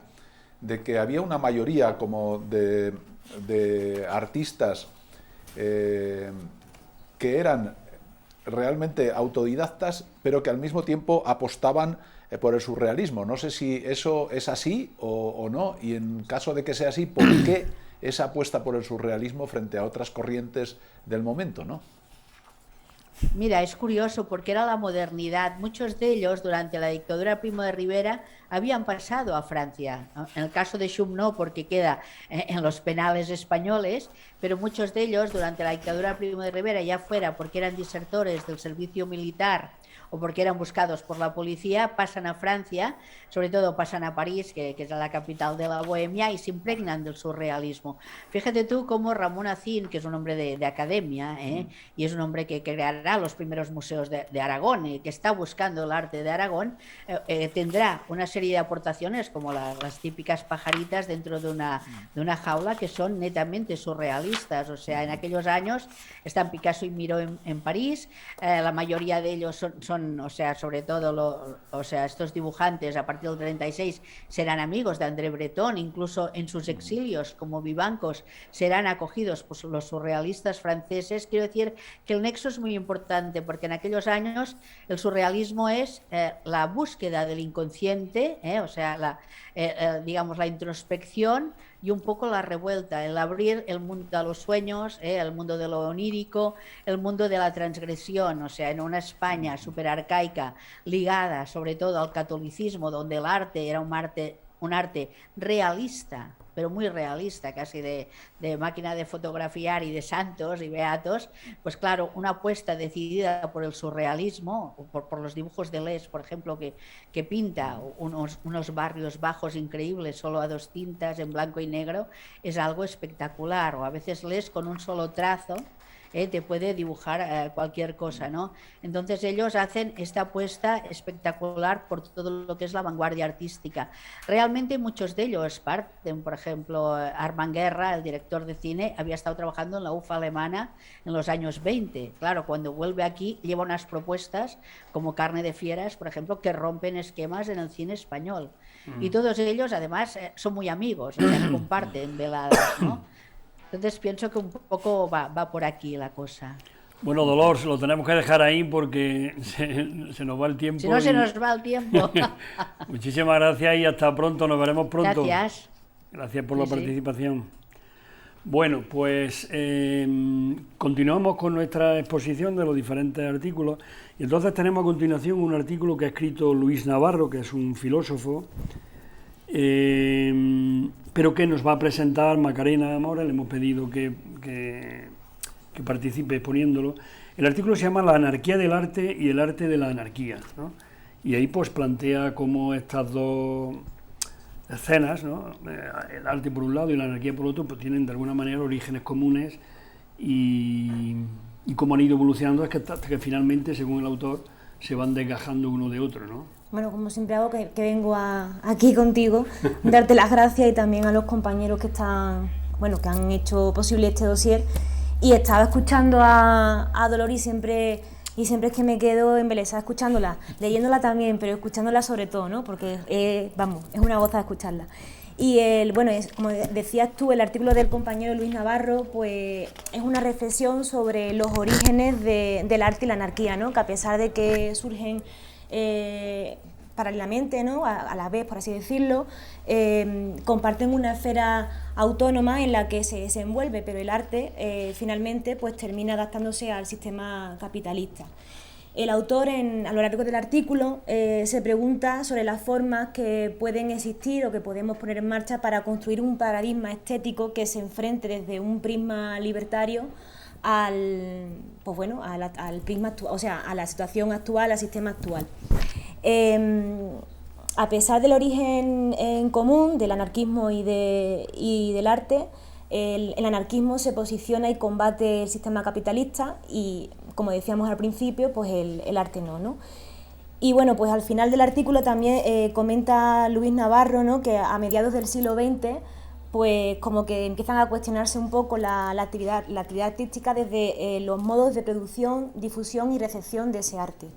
de que había una mayoría como de artistas que eran realmente autodidactas, pero que al mismo tiempo apostaban por el surrealismo. No sé si eso es así o no, y en caso de que sea así, ¿por qué esa apuesta por el surrealismo frente a otras corrientes del momento, ¿no? Mira, es curioso porque era la modernidad. Muchos de ellos, durante la dictadura de Primo de Rivera, habían pasado a Francia. En el caso de Schum no, porque queda en los penales españoles, pero muchos de ellos, durante la dictadura de Primo de Rivera, ya fuera porque eran disertores del servicio militar o porque eran buscados por la policía, pasan a Francia, sobre todo pasan a París, que es la capital de la Bohemia, y se impregnan del surrealismo. Fíjate tú cómo Ramón Acín, que es un hombre de academia, y es un hombre que creará los primeros museos de Aragón, y que está buscando el arte de Aragón, tendrá una serie de aportaciones como las típicas pajaritas dentro de una jaula, que son netamente surrealistas. O sea, en aquellos años están Picasso y Miró en París, la mayoría de ellos son, o sea, sobre todo estos dibujantes a partir del 36 serán amigos de André Breton, incluso en sus exilios como vivancos serán acogidos por los surrealistas franceses. Quiero decir que el nexo es muy importante porque en aquellos años el surrealismo es la búsqueda del inconsciente, o sea, digamos la introspección y un poco la revuelta, el abrir el mundo a los sueños, el mundo de lo onírico, el mundo de la transgresión. O sea, en una España súper arcaica, ligada sobre todo al catolicismo, donde el arte era un arte realista, pero muy realista, casi de máquina de fotografiar y de santos y beatos, pues claro, una apuesta decidida por el surrealismo, por los dibujos de Les, por ejemplo, que pinta unos barrios bajos increíbles, solo a dos tintas, en blanco y negro, es algo espectacular. O a veces Les con un solo trazo te puede dibujar cualquier cosa, ¿no? Entonces ellos hacen esta apuesta espectacular por todo lo que es la vanguardia artística. Realmente muchos de ellos parten, por ejemplo, Armand Guerra, el director de cine, había estado trabajando en la UFA alemana en los años 20. Claro, cuando vuelve aquí lleva unas propuestas como Carne de Fieras, por ejemplo, que rompen esquemas en el cine español. Y todos ellos, además, son muy amigos, o sea, comparten veladas, ¿no? Entonces pienso que un poco va por aquí la cosa. Bueno, Dolores, lo tenemos que dejar ahí porque se nos va el tiempo. Si no, se nos va el tiempo. Muchísimas gracias y hasta pronto, nos veremos pronto. Gracias. Gracias por la participación. Bueno, pues continuamos con nuestra exposición de los diferentes artículos. Y entonces tenemos a continuación un artículo que ha escrito Luis Navarro, que es un filósofo, pero que nos va a presentar Macarena Mora. Le hemos pedido que participe exponiéndolo. El artículo se llama La anarquía del arte y el arte de la anarquía, ¿no? Y ahí pues plantea cómo estas dos escenas, ¿no? El arte por un lado y la anarquía por otro, pues tienen de alguna manera orígenes comunes y cómo han ido evolucionando hasta que finalmente, según el autor, se van desgajando uno de otro, ¿no? Bueno, como siempre hago, que vengo aquí contigo, darte las gracias y también a los compañeros que que han hecho posible este dossier. Y estaba escuchando a Dolores y siempre es que me quedo embelesada escuchándola, leyéndola también, pero escuchándola sobre todo, ¿no? Porque es una goza escucharla. Y como decías tú, el artículo del compañero Luis Navarro, pues es una reflexión sobre los orígenes del arte y la anarquía, ¿no? Que a pesar de que surgen paralelamente, ¿no? A la vez, por así decirlo, comparten una esfera autónoma en la que se desenvuelve, pero el arte finalmente pues termina adaptándose al sistema capitalista. El autor, a lo largo del artículo, se pregunta sobre las formas que pueden existir o que podemos poner en marcha para construir un paradigma estético que se enfrente desde un prisma libertario al prisma actual, o sea, a la situación actual, al sistema actual. A pesar del origen en común del anarquismo y del arte, el anarquismo se posiciona y combate el sistema capitalista y, como decíamos al principio, pues el arte no. Y bueno, pues al final del artículo también comenta Luis Navarro, ¿no? Que a mediados del siglo XX pues como que empiezan a cuestionarse un poco la actividad artística desde los modos de producción, difusión y recepción de ese arte.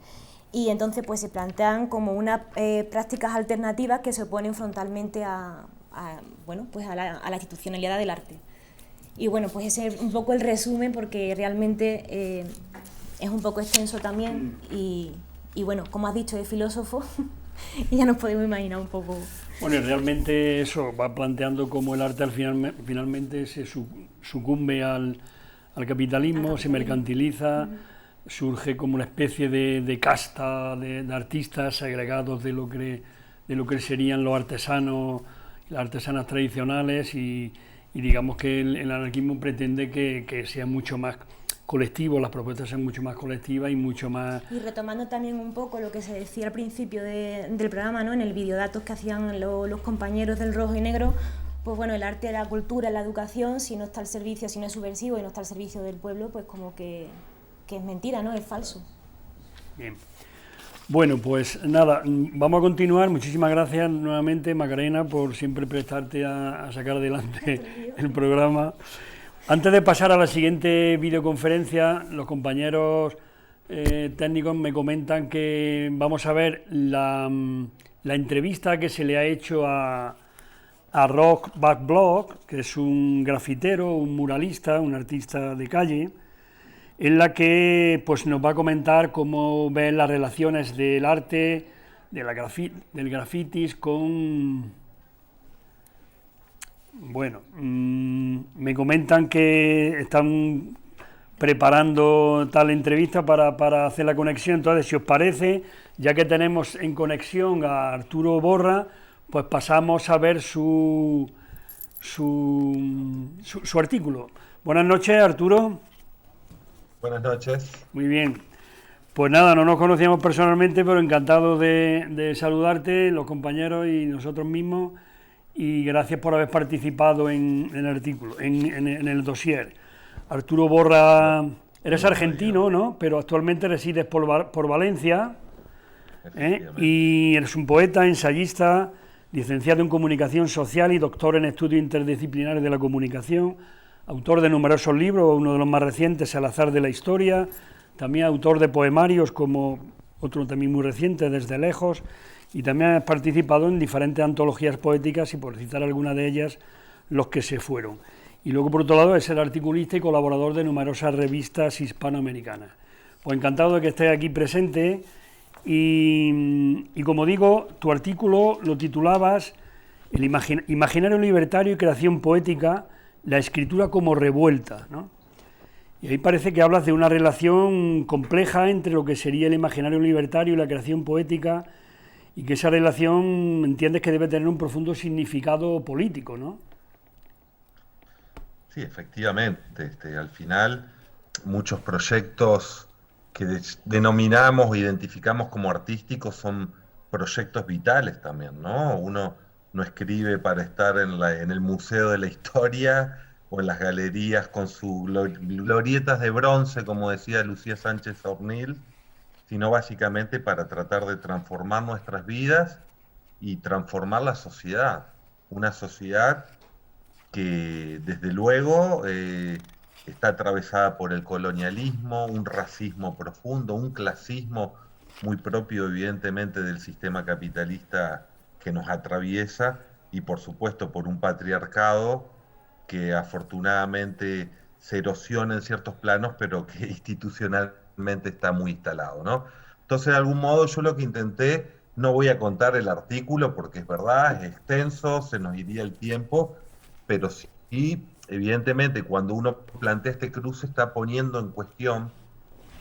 Y entonces pues se plantean como unas prácticas alternativas que se oponen frontalmente a la institucionalidad del arte. Y bueno, pues ese es un poco el resumen, porque realmente es un poco extenso también y bueno, como has dicho, es filósofo y ya nos podemos imaginar un poco. Bueno, y realmente eso va planteando cómo el arte finalmente se sucumbe al capitalismo, se mercantiliza, surge como una especie de casta de artistas segregados de lo que serían los artesanos, las artesanas tradicionales y digamos que el anarquismo pretende que sea mucho más colectivo, las propuestas sean mucho más colectivas y mucho más... Y retomando también un poco lo que se decía al principio del programa, ¿no? En el videodatos que hacían los compañeros del Rojo y Negro, pues bueno, el arte, la cultura, la educación, si no está al servicio, si no es subversivo y no está al servicio del pueblo, pues como que es mentira, ¿no? Es falso. Bien. Bueno, pues nada, vamos a continuar. Muchísimas gracias nuevamente, Macarena, por siempre prestarte a sacar adelante el programa. Antes de pasar a la siguiente videoconferencia, los compañeros técnicos me comentan que vamos a ver la entrevista que se le ha hecho a Rock Backblock, que es un grafitero, un muralista, un artista de calle, en la que pues nos va a comentar cómo ven las relaciones del arte, del grafitis con... Bueno, me comentan que están preparando tal entrevista para hacer la conexión. Entonces, si os parece, ya que tenemos en conexión a Arturo Borra, pues pasamos a ver su artículo. Buenas noches, Arturo. Buenas noches. Muy bien. Pues nada, no nos conocíamos personalmente, pero encantado de saludarte, los compañeros y nosotros mismos, y gracias por haber participado en el artículo, en el dossier. Arturo Borra, eres argentino, ¿no? Pero actualmente resides por Valencia, y eres un poeta, ensayista, licenciado en Comunicación Social y doctor en Estudios Interdisciplinares de la Comunicación, autor de numerosos libros, uno de los más recientes, El azar de la historia, también autor de poemarios, como otro también muy reciente, Desde lejos, y también has participado en diferentes antologías poéticas, y por citar alguna de ellas, Los que se fueron. y luego por otro lado es el articulista y colaborador de numerosas revistas hispanoamericanas. Pues encantado de que estés aquí presente y como digo, tu artículo lo titulabas El imaginario libertario y creación poética, la escritura como revuelta, ¿no? Y ahí parece que hablas de una relación compleja entre lo que sería el imaginario libertario y la creación poética, y que esa relación entiendes que debe tener un profundo significado político, ¿no? Sí, efectivamente. Al final, muchos proyectos que denominamos o identificamos como artísticos son proyectos vitales también, ¿no? Uno no escribe para estar en el Museo de la Historia o en las galerías con sus glorietas de bronce, como decía Lucía Sánchez Ornil, sino básicamente para tratar de transformar nuestras vidas y transformar la sociedad. Una sociedad que desde luego está atravesada por el colonialismo, un racismo profundo, un clasismo muy propio evidentemente del sistema capitalista que nos atraviesa y por supuesto por un patriarcado que afortunadamente se erosiona en ciertos planos, pero que institucionalmente está muy instalado, ¿no? Entonces, de algún modo, yo lo que intenté, no voy a contar el artículo porque es verdad, es extenso, se nos iría el tiempo, pero sí, evidentemente, cuando uno plantea este cruce, está poniendo en cuestión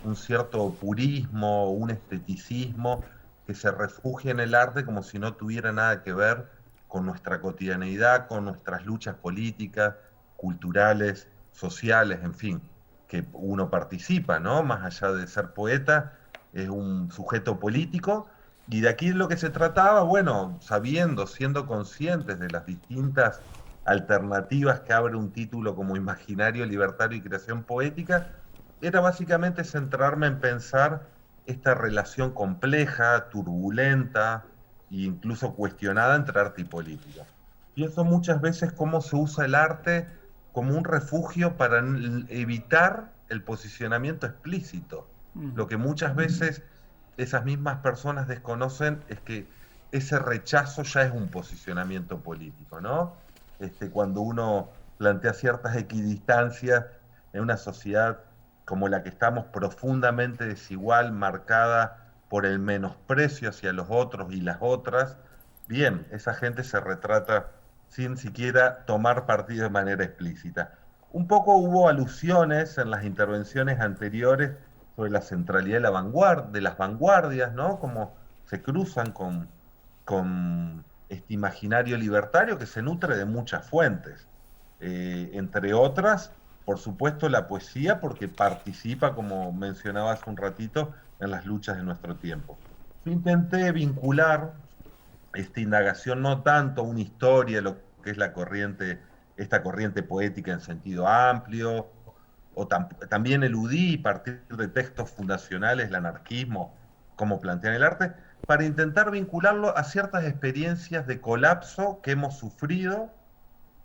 un cierto purismo, un esteticismo que se refugia en el arte como si no tuviera nada que ver con nuestra cotidianeidad, con nuestras luchas políticas, culturales, sociales, en fin, que uno participa, ¿no? Más allá de ser poeta, es un sujeto político, y de aquí es lo que se trataba, bueno, sabiendo, siendo conscientes de las distintas alternativas que abre un título como Imaginario Libertario y Creación Poética, era básicamente centrarme en pensar esta relación compleja, turbulenta e incluso cuestionada entre arte y política. Pienso muchas veces cómo se usa el arte como un refugio para evitar el posicionamiento explícito. Lo que muchas veces esas mismas personas desconocen es que ese rechazo ya es un posicionamiento político, ¿no? Cuando uno plantea ciertas equidistancias en una sociedad como la que estamos, profundamente desigual, marcada por el menosprecio hacia los otros y las otras, bien, esa gente se retrata sin siquiera tomar partido de manera explícita. Un poco hubo alusiones en las intervenciones anteriores sobre la centralidad de las vanguardias, ¿no? Como se cruzan con este imaginario libertario que se nutre de muchas fuentes, entre otras, por supuesto, la poesía, porque participa, como mencionaba hace un ratito, en las luchas de nuestro tiempo. Yo intenté vincular esta indagación no tanto a una historia, lo que es esta corriente poética en sentido amplio, o también eludí partir de textos fundacionales, el anarquismo, como plantean el arte, para intentar vincularlo a ciertas experiencias de colapso que hemos sufrido.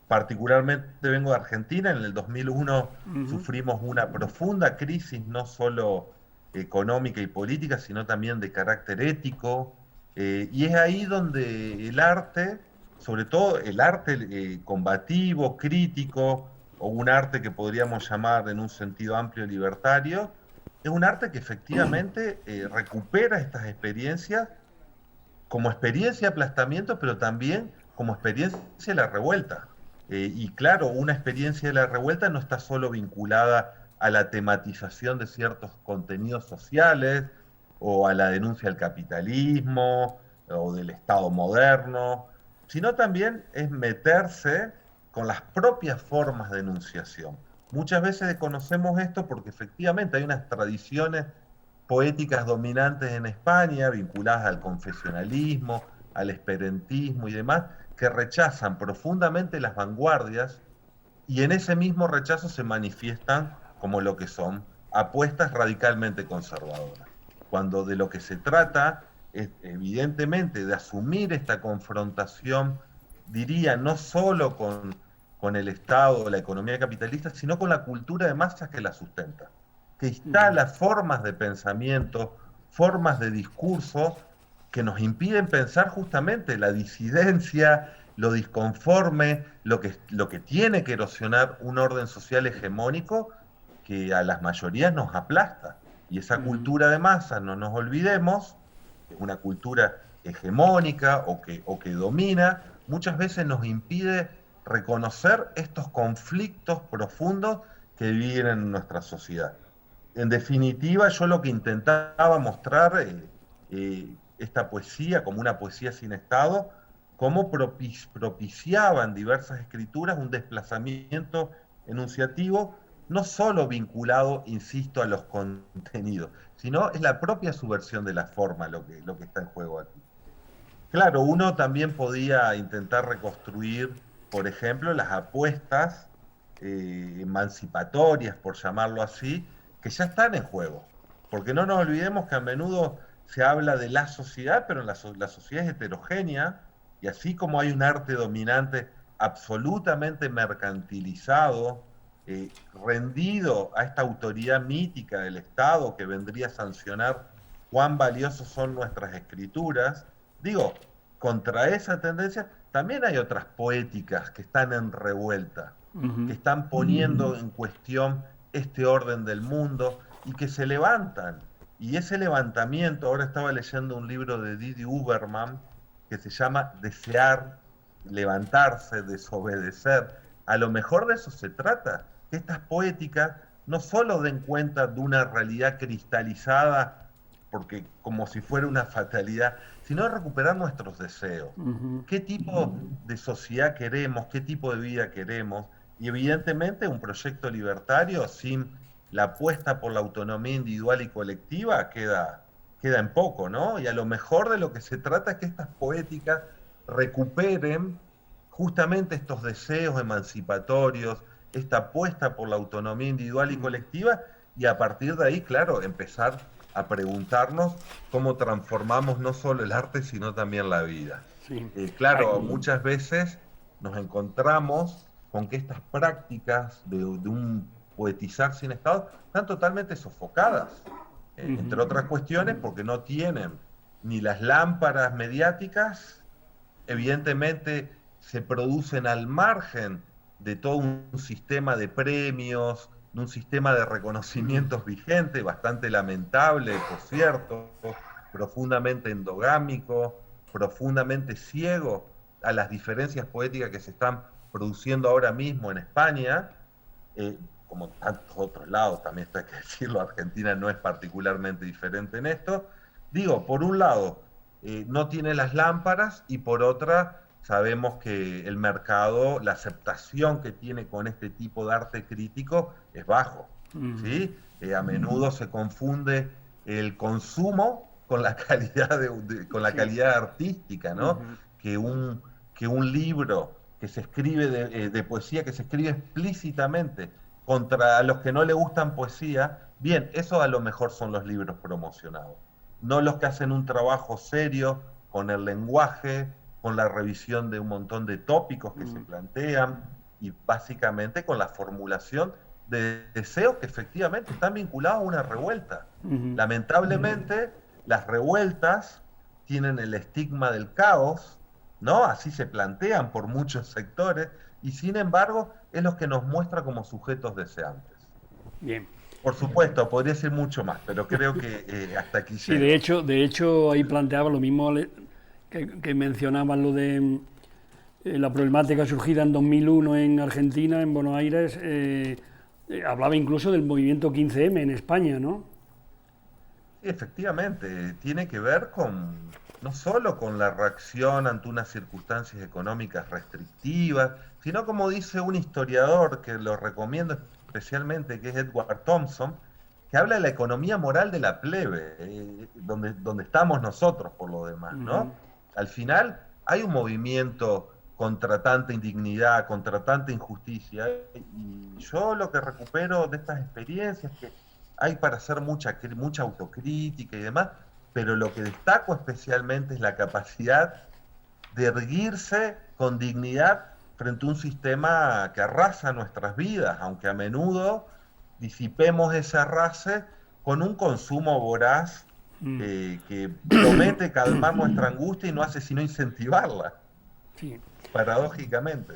Particularmente vengo de Argentina, en el 2001 sufrimos una profunda crisis, no solo económica y política, sino también de carácter ético, y es ahí donde el arte, sobre todo el arte combativo, crítico, o un arte que podríamos llamar en un sentido amplio libertario, es un arte que efectivamente recupera estas experiencias como experiencia de aplastamiento, pero también como experiencia de la revuelta. Y claro, una experiencia de la revuelta no está solo vinculada a la tematización de ciertos contenidos sociales o a la denuncia del capitalismo o del Estado moderno, sino también es meterse con las propias formas de enunciación. Muchas veces desconocemos esto porque efectivamente hay unas tradiciones poéticas dominantes en España vinculadas al confesionalismo, al esperantismo y demás, que rechazan profundamente las vanguardias y en ese mismo rechazo se manifiestan como lo que son apuestas radicalmente conservadoras. Cuando de lo que se trata es evidentemente de asumir esta confrontación, diría, no solo con el Estado o la economía capitalista, sino con la cultura de masas que la sustenta, que instala formas de pensamiento, formas de discurso que nos impiden pensar justamente la disidencia, lo disconforme, lo que tiene que erosionar un orden social hegemónico que a las mayorías nos aplasta. Y esa cultura de masa, no nos olvidemos, es una cultura hegemónica o que domina, muchas veces nos impide reconocer estos conflictos profundos que viven en nuestra sociedad. En definitiva, yo lo que intentaba mostrar esta poesía como una poesía sin Estado, cómo propiciaba en diversas escrituras un desplazamiento enunciativo, no solo vinculado, insisto, a los contenidos, sino es la propia subversión de la forma lo que está en juego aquí. Claro, uno también podía intentar reconstruir, por ejemplo, las apuestas emancipatorias, por llamarlo así, que ya están en juego. Porque no nos olvidemos que a menudo se habla de la sociedad, pero la sociedad es heterogénea, y así como hay un arte dominante absolutamente mercantilizado, rendido a esta autoridad mítica del Estado que vendría a sancionar cuán valiosos son nuestras escrituras, digo, contra esa tendencia también hay otras poéticas que están en revuelta, que están poniendo en cuestión este orden del mundo y que se levantan. Y ese levantamiento, ahora estaba leyendo un libro de Didi Huberman que se llama Desear, levantarse, desobedecer. A lo mejor de eso se trata, que estas poéticas no solo den cuenta de una realidad cristalizada, porque como si fuera una fatalidad, sino de recuperar nuestros deseos. ¿Qué tipo de sociedad queremos? ¿Qué tipo de vida queremos? Y evidentemente un proyecto libertario sin la apuesta por la autonomía individual y colectiva queda en poco, ¿no? Y a lo mejor de lo que se trata es que estas poéticas recuperen justamente estos deseos emancipatorios, esta apuesta por la autonomía individual y colectiva, y a partir de ahí, claro, empezar a preguntarnos cómo transformamos no solo el arte, sino también la vida. Sí. Claro, muchas veces nos encontramos con que estas prácticas de un poetizar sin Estado están totalmente sofocadas, entre otras cuestiones porque no tienen ni las lámparas mediáticas, evidentemente se producen al margen de todo un sistema de premios, de un sistema de reconocimientos vigente, bastante lamentable, por cierto, profundamente endogámico, profundamente ciego a las diferencias poéticas que se están produciendo ahora mismo en España, como en tantos otros lados, también esto hay que decirlo, Argentina no es particularmente diferente en esto. Digo, por un lado, no tiene las lámparas, y por otra, sabemos que el mercado, la aceptación que tiene con este tipo de arte crítico es bajo, ¿sí? A menudo se confunde el consumo con la calidad, con la calidad artística, ¿no? Que un libro que se escribe de poesía, que se escribe explícitamente contra los que no le gustan poesía, bien, eso a lo mejor son los libros promocionados, no los que hacen un trabajo serio con el lenguaje, con la revisión de un montón de tópicos que se plantean, y básicamente con la formulación de deseos que efectivamente están vinculados a una revuelta. Lamentablemente, las revueltas tienen el estigma del caos, ¿no? Así se plantean por muchos sectores, y sin embargo es lo que nos muestra como sujetos deseantes. Bien. Por supuesto, podría ser mucho más, pero creo que hasta aquí sí, de hecho ahí planteaba lo mismo que mencionaban, lo de la problemática surgida en 2001 en Argentina, en Buenos Aires, hablaba incluso del movimiento 15M en España, ¿no? Sí, efectivamente, tiene que ver no solo con la reacción ante unas circunstancias económicas restrictivas, sino, como dice un historiador que lo recomiendo especialmente, que es Edward Thompson, que habla de la economía moral de la plebe, donde estamos nosotros por lo demás, ¿no? Al final hay un movimiento contra tanta indignidad, contra tanta injusticia, y yo lo que recupero de estas experiencias, que hay para hacer mucha autocrítica y demás, pero lo que destaco especialmente es la capacidad de erguirse con dignidad frente a un sistema que arrasa nuestras vidas, aunque a menudo disipemos ese arrase con un consumo voraz que promete calmar nuestra angustia y no hace sino incentivarla. Sí. Paradójicamente.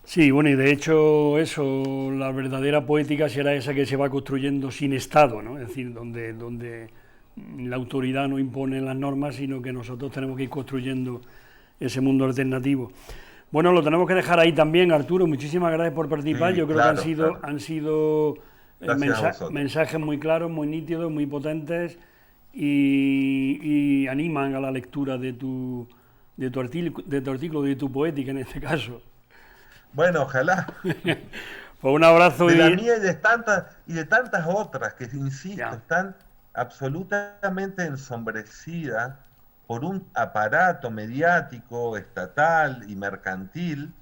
Sí, bueno, y de hecho eso, la verdadera poética será esa que se va construyendo sin Estado, ¿no? Es decir, donde la autoridad no impone las normas, sino que nosotros tenemos que ir construyendo ese mundo alternativo. Bueno, lo tenemos que dejar ahí también, Arturo. Muchísimas gracias por participar. Sí, Yo creo claro, que claro. han sido Gracias a vosotros. mensajes muy claros, muy nítidos, muy potentes y animan a la lectura de tu artículo, de tu poética en este caso. Bueno, ojalá. Pues un abrazo De la y... mía y de tantas otras que, insisto, Ya. están absolutamente ensombrecidas por un aparato mediático, estatal y mercantil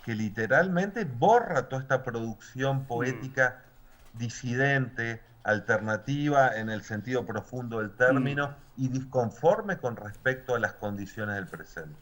que literalmente borra toda esta producción poética disidente, alternativa en el sentido profundo del término y disconforme con respecto a las condiciones del presente.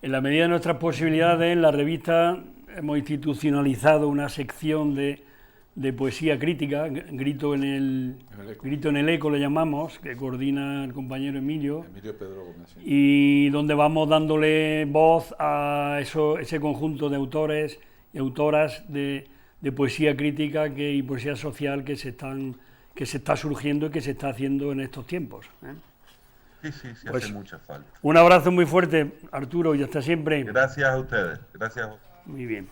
En la medida de nuestras posibilidades, en la revista hemos institucionalizado una sección de poesía crítica, Grito en el Eco le llamamos, que coordina el compañero Emilio Pedro Gómez, sí. Y donde vamos dándole voz a ese conjunto de autores y autoras de poesía crítica y poesía social que se está surgiendo y que se está haciendo en estos tiempos, ¿eh? Sí, Pues, hace mucha falta. Un abrazo muy fuerte, Arturo, y hasta siempre. Gracias a ustedes. Gracias. Muy bien.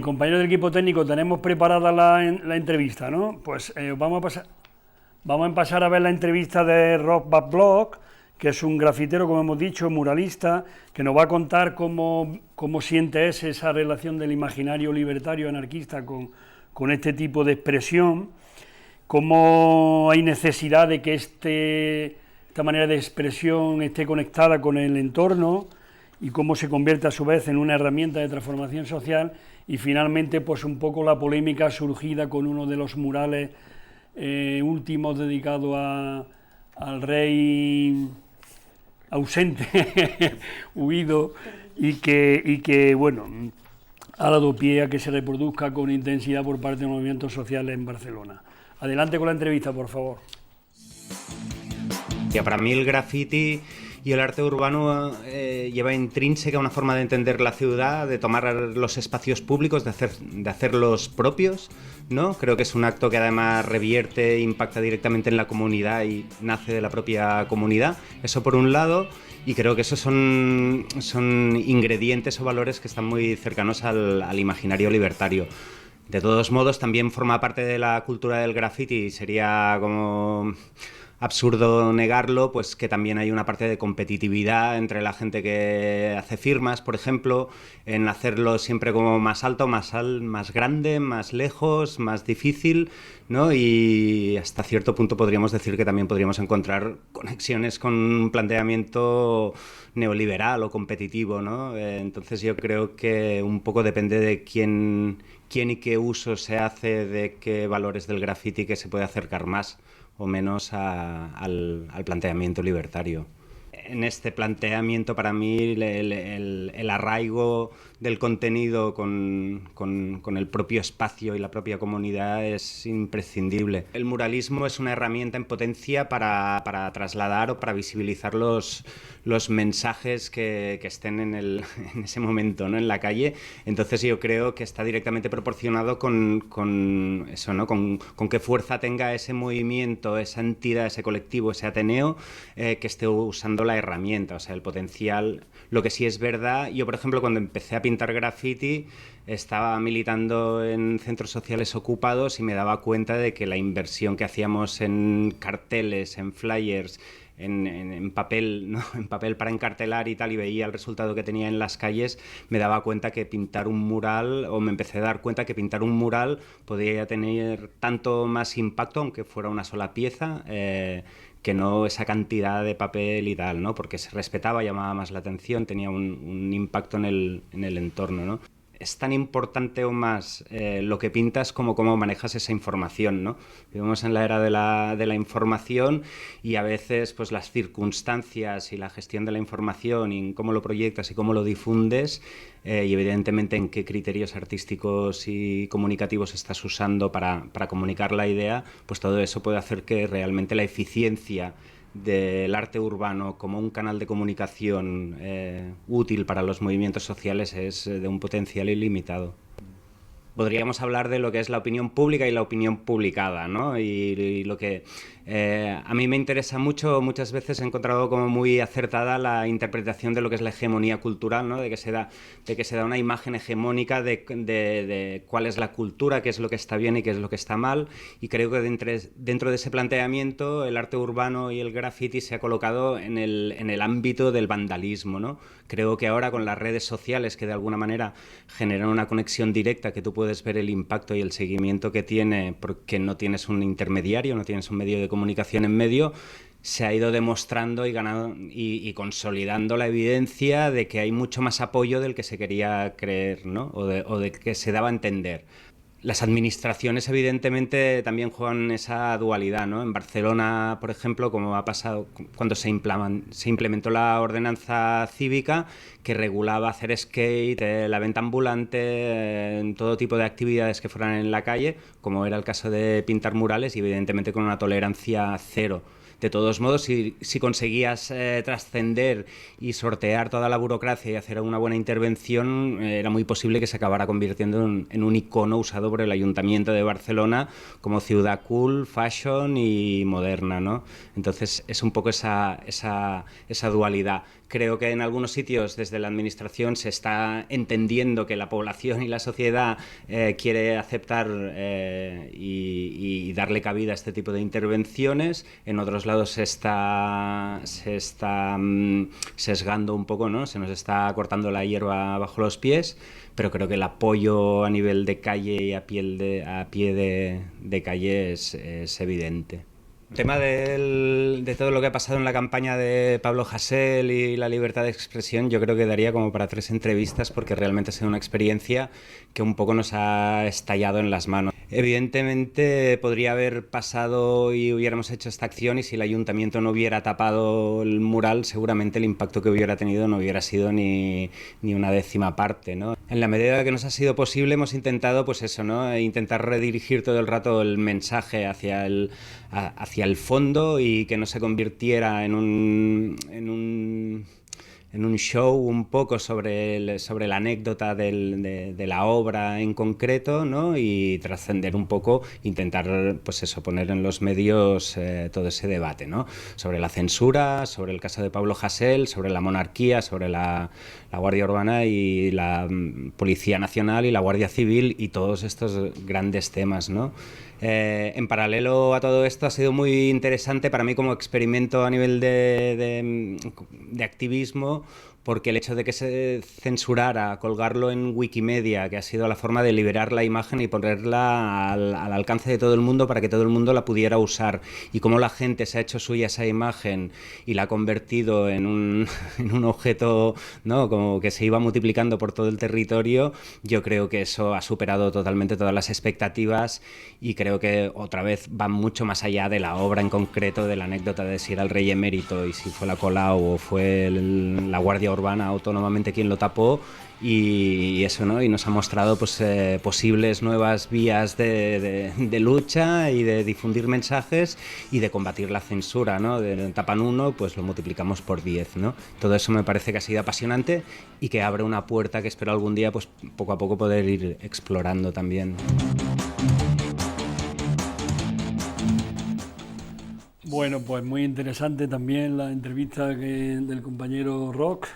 Compañeros del equipo técnico, tenemos preparada la entrevista, ¿no? Pues vamos a pasar a ver la entrevista de Rob Bablock, que es un grafitero, como hemos dicho, muralista, que nos va a contar cómo siente esa relación del imaginario libertario anarquista con este tipo de expresión, cómo hay necesidad de que esta manera de expresión esté conectada con el entorno y cómo se convierte a su vez en una herramienta de transformación social, y finalmente pues un poco la polémica surgida con uno de los murales últimos dedicado al rey ausente, huido, y que bueno, ha dado pie a que se reproduzca con intensidad por parte de movimientos sociales en Barcelona. Adelante con la entrevista, por favor. Para mí el graffiti y el arte urbano lleva intrínseca una forma de entender la ciudad, de tomar los espacios públicos, de hacerlos propios, ¿no? Creo que es un acto que además revierte e impacta directamente en la comunidad y nace de la propia comunidad. Eso por un lado, y creo que esos son ingredientes o valores que están muy cercanos al imaginario libertario. De todos modos, también forma parte de la cultura del graffiti, sería como absurdo negarlo, pues que también hay una parte de competitividad entre la gente que hace firmas, por ejemplo, en hacerlo siempre como más alto, más grande, más lejos, más difícil, ¿no? Y hasta cierto punto podríamos decir que también podríamos encontrar conexiones con un planteamiento neoliberal o competitivo, ¿no? Entonces yo creo que un poco depende de quién y qué uso se hace de qué valores del graffiti que se puede acercar más o menos al planteamiento libertario. En este planteamiento, para mí, el arraigo del contenido con el propio espacio y la propia comunidad es imprescindible. El muralismo es una herramienta en potencia para trasladar o para visibilizar los mensajes que estén en ese momento, ¿no? En la calle. Entonces yo creo que está directamente proporcionado con eso, ¿no? Con qué fuerza tenga ese movimiento, esa entidad, ese colectivo, ese ateneo que esté usando la herramienta, o sea, el potencial. Lo que sí es verdad, yo por ejemplo cuando empecé a pintar graffiti estaba militando en centros sociales ocupados y me daba cuenta de que la inversión que hacíamos en carteles, en flyers, en papel, ¿no? En papel para encartelar y tal, y veía el resultado que tenía en las calles, me daba cuenta que pintar un mural, o me empecé a dar cuenta que pintar un mural podía tener tanto más impacto, aunque fuera una sola pieza, que no esa cantidad de papel y tal, ¿no? Porque se respetaba, llamaba más la atención, tenía un impacto en el entorno, ¿no? Es tan importante o más lo que pintas como cómo manejas esa información, ¿no? Vivimos en la era de la información y a veces pues las circunstancias y la gestión de la información y cómo lo proyectas y cómo lo difundes y evidentemente en qué criterios artísticos y comunicativos estás usando para comunicar la idea, pues todo eso puede hacer que realmente la eficiencia del arte urbano como un canal de comunicación útil para los movimientos sociales es de un potencial ilimitado. Podríamos hablar de lo que es la opinión pública y la opinión publicada, ¿no? Y lo que a mí me interesa mucho, muchas veces he encontrado como muy acertada la interpretación de lo que es la hegemonía cultural, ¿no? De que se da una imagen hegemónica de cuál es la cultura, qué es lo que está bien y qué es lo que está mal, y creo que dentro de ese planteamiento el arte urbano y el graffiti se ha colocado en el ámbito del vandalismo, ¿no? Creo que ahora con las redes sociales, que de alguna manera generan una conexión directa, que tú puedes ver el impacto y el seguimiento que tiene porque no tienes un intermediario, no tienes un medio de comunicación en medio, se ha ido demostrando y consolidando la evidencia de que hay mucho más apoyo del que se quería creer, ¿no? o de que se daba a entender. Las administraciones evidentemente también juegan esa dualidad, ¿no? En Barcelona, por ejemplo, como ha pasado cuando se implementó la ordenanza cívica que regulaba hacer skate, la venta ambulante, todo tipo de actividades que fueran en la calle, como era el caso de pintar murales, y evidentemente con una tolerancia cero. De todos modos, si conseguías trascender y sortear toda la burocracia y hacer una buena intervención, era muy posible que se acabara convirtiendo en un icono usado por el Ayuntamiento de Barcelona como ciudad cool, fashion y moderna, ¿no? Entonces es un poco esa dualidad. Creo que en algunos sitios desde la administración se está entendiendo que la población y la sociedad quiere aceptar y darle cabida a este tipo de intervenciones. En otros lados se está sesgando un poco, ¿no? Se nos está cortando la hierba bajo los pies, pero creo que el apoyo a nivel de calle y a pie de calle es evidente. El tema de todo lo que ha pasado en la campaña de Pablo Hasél y la libertad de expresión, yo creo que daría como para 3 entrevistas, porque realmente ha sido una experiencia que un poco nos ha estallado en las manos. Evidentemente podría haber pasado y hubiéramos hecho esta acción, y si el ayuntamiento no hubiera tapado el mural, seguramente el impacto que hubiera tenido no hubiera sido ni una décima parte, ¿no? En la medida que nos ha sido posible hemos intentado, pues eso, ¿no? Intentar redirigir todo el rato el mensaje hacia el fondo, y que no se convirtiera en un show un poco sobre la anécdota de la obra en concreto, ¿no? Y trascender un poco, intentar, pues eso, poner en los medios todo ese debate, ¿no? Sobre la censura, sobre el caso de Pablo Hasél, sobre la monarquía, sobre la Guardia Urbana y la Policía Nacional y la Guardia Civil, y todos estos grandes temas, ¿no? En paralelo a todo esto ha sido muy interesante para mí como experimento a nivel de activismo, porque el hecho de que se censurara, colgarlo en Wikimedia, que ha sido la forma de liberar la imagen y ponerla al alcance de todo el mundo para que todo el mundo la pudiera usar, y cómo la gente se ha hecho suya esa imagen y la ha convertido en un objeto, ¿no? Como que se iba multiplicando por todo el territorio, yo creo que eso ha superado totalmente todas las expectativas, y creo que otra vez va mucho más allá de la obra en concreto, de la anécdota de si era el rey emérito y si fue la Colau o fue la Guardia Urbana autónomamente quien lo tapó, y eso, ¿no? Y nos ha mostrado pues posibles nuevas vías de lucha y de difundir mensajes y de combatir la censura, ¿no? Tapan uno, pues lo multiplicamos por 10, ¿no? Todo eso me parece que ha sido apasionante y que abre una puerta que espero algún día, pues poco a poco poder ir explorando también. Bueno, pues muy interesante también la entrevista del compañero Roc,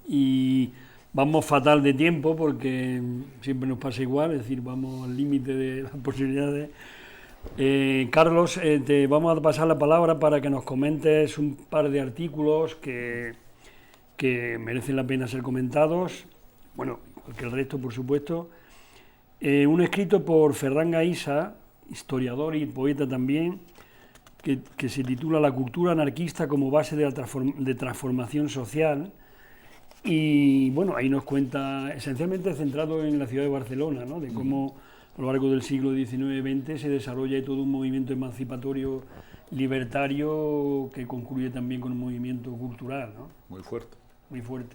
y vamos fatal de tiempo porque siempre nos pasa igual, es decir, vamos al límite de las posibilidades. Carlos, te vamos a pasar la palabra para que nos comentes un par de artículos que merecen la pena ser comentados, bueno, que el resto, por supuesto. Uno escrito por Ferran Gaísa, historiador y poeta también, que se titula La cultura anarquista como base de transformación social, y bueno, ahí nos cuenta, esencialmente centrado en la ciudad de Barcelona, ¿no? De cómo a lo largo del siglo XIX-XX se desarrolla todo un movimiento emancipatorio libertario que concluye también con un movimiento cultural, ¿no? Muy fuerte. Muy fuerte.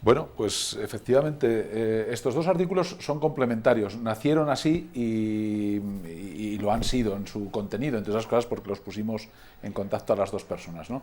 Bueno, pues efectivamente, estos dos artículos son complementarios, nacieron así y lo han sido en su contenido, entre otras cosas porque los pusimos en contacto a las dos personas, ¿no?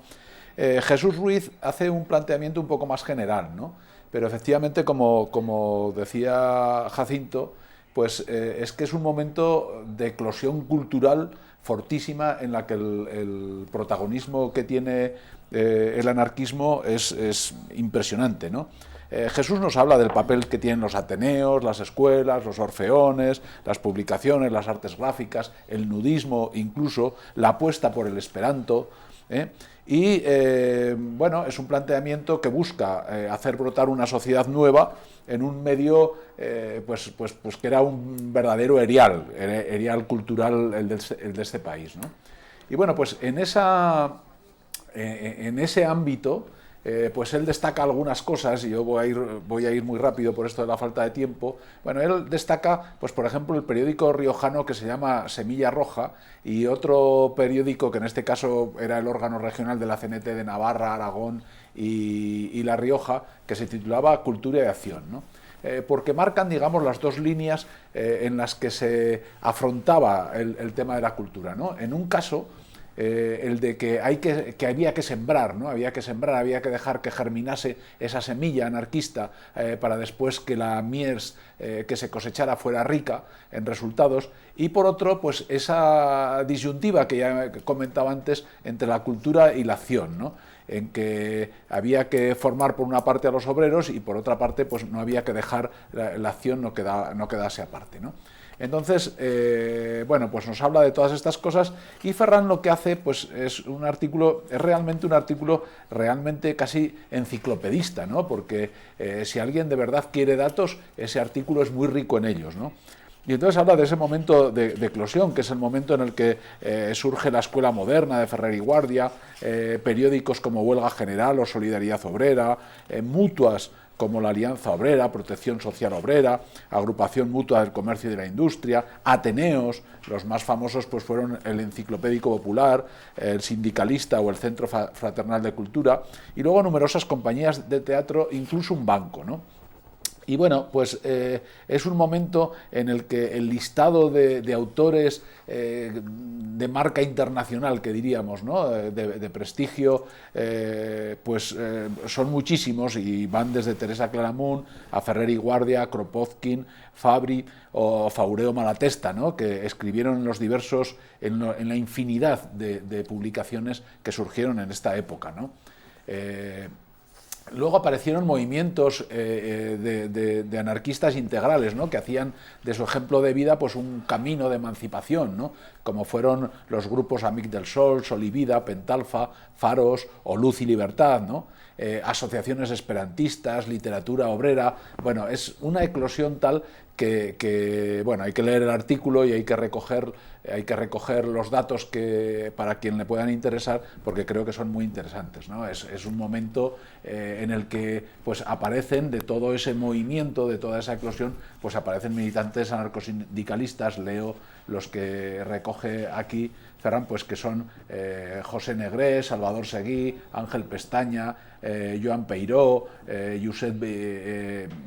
Jesús Ruiz hace un planteamiento un poco más general, ¿no? Pero efectivamente, como decía Jacinto, pues es que es un momento de eclosión cultural fortísima en la que el protagonismo que tiene el anarquismo es impresionante, ¿no? Jesús nos habla del papel que tienen los ateneos, las escuelas, los orfeones, las publicaciones, las artes gráficas, el nudismo, incluso la apuesta por el esperanto, y bueno, es un planteamiento que busca hacer brotar una sociedad nueva en un medio pues que era un verdadero erial cultural el de este país, ¿no? Y bueno, pues en ese ámbito pues él destaca algunas cosas, y yo voy a ir muy rápido por esto de la falta de tiempo. Bueno, él destaca, pues por ejemplo, el periódico riojano que se llama Semilla Roja, y otro periódico que en este caso era el órgano regional de la CNT de Navarra, Aragón y La Rioja, que se titulaba Cultura y Acción, ¿no? Porque marcan, digamos, las dos líneas en las que se afrontaba el tema de la cultura, ¿no? En un caso, el de que había que sembrar, ¿no? Había que dejar que germinase esa semilla anarquista para después que la mies que se cosechara fuera rica en resultados, y por otro, pues esa disyuntiva que ya comentaba antes entre la cultura y la acción, ¿no? En que había que formar por una parte a los obreros y por otra parte pues no había que dejar la acción no quedase aparte, ¿no? Entonces, bueno, pues nos habla de todas estas cosas, y Ferran lo que hace pues es realmente un artículo realmente casi enciclopedista, ¿no? Porque si alguien de verdad quiere datos, ese artículo es muy rico en ellos, ¿no? Y entonces habla de ese momento de eclosión, que es el momento en el que surge la escuela moderna de Ferrer y Guardia, periódicos como Huelga General o Solidaridad Obrera, mutuas como la Alianza Obrera, Protección Social Obrera, Agrupación Mutua del Comercio y de la Industria, ateneos, los más famosos pues fueron el Enciclopédico Popular, el Sindicalista o el Centro Fraternal de Cultura, y luego numerosas compañías de teatro, incluso un banco, ¿no? Y bueno, pues es un momento en el que el listado de autores de marca internacional, que diríamos, ¿no? de prestigio, pues son muchísimos, y van desde Teresa Claramunt a Ferrer y Guardia, Kropotkin, Fabri o Faureo Malatesta, ¿no? Que escribieron en la infinidad de publicaciones que surgieron en esta época, ¿no? Luego aparecieron movimientos de anarquistas integrales, ¿no? Que hacían de su ejemplo de vida pues un camino de emancipación, ¿no? Como fueron los grupos Amic del Sol, Sol y Vida, Pentalfa, Faros o Luz y Libertad, ¿no? Asociaciones esperantistas, literatura obrera. Bueno, es una eclosión tal que bueno, hay que leer el artículo y hay que recoger los datos para quien le puedan interesar, porque creo que son muy interesantes, ¿no? Es un momento en el que pues aparecen de todo ese movimiento, de toda esa eclosión, pues aparecen militantes anarcosindicalistas. Leo los que recoge aquí Ferran, pues que son José Negrés, Salvador Seguí, Ángel Pestaña, Joan Peiró, Josep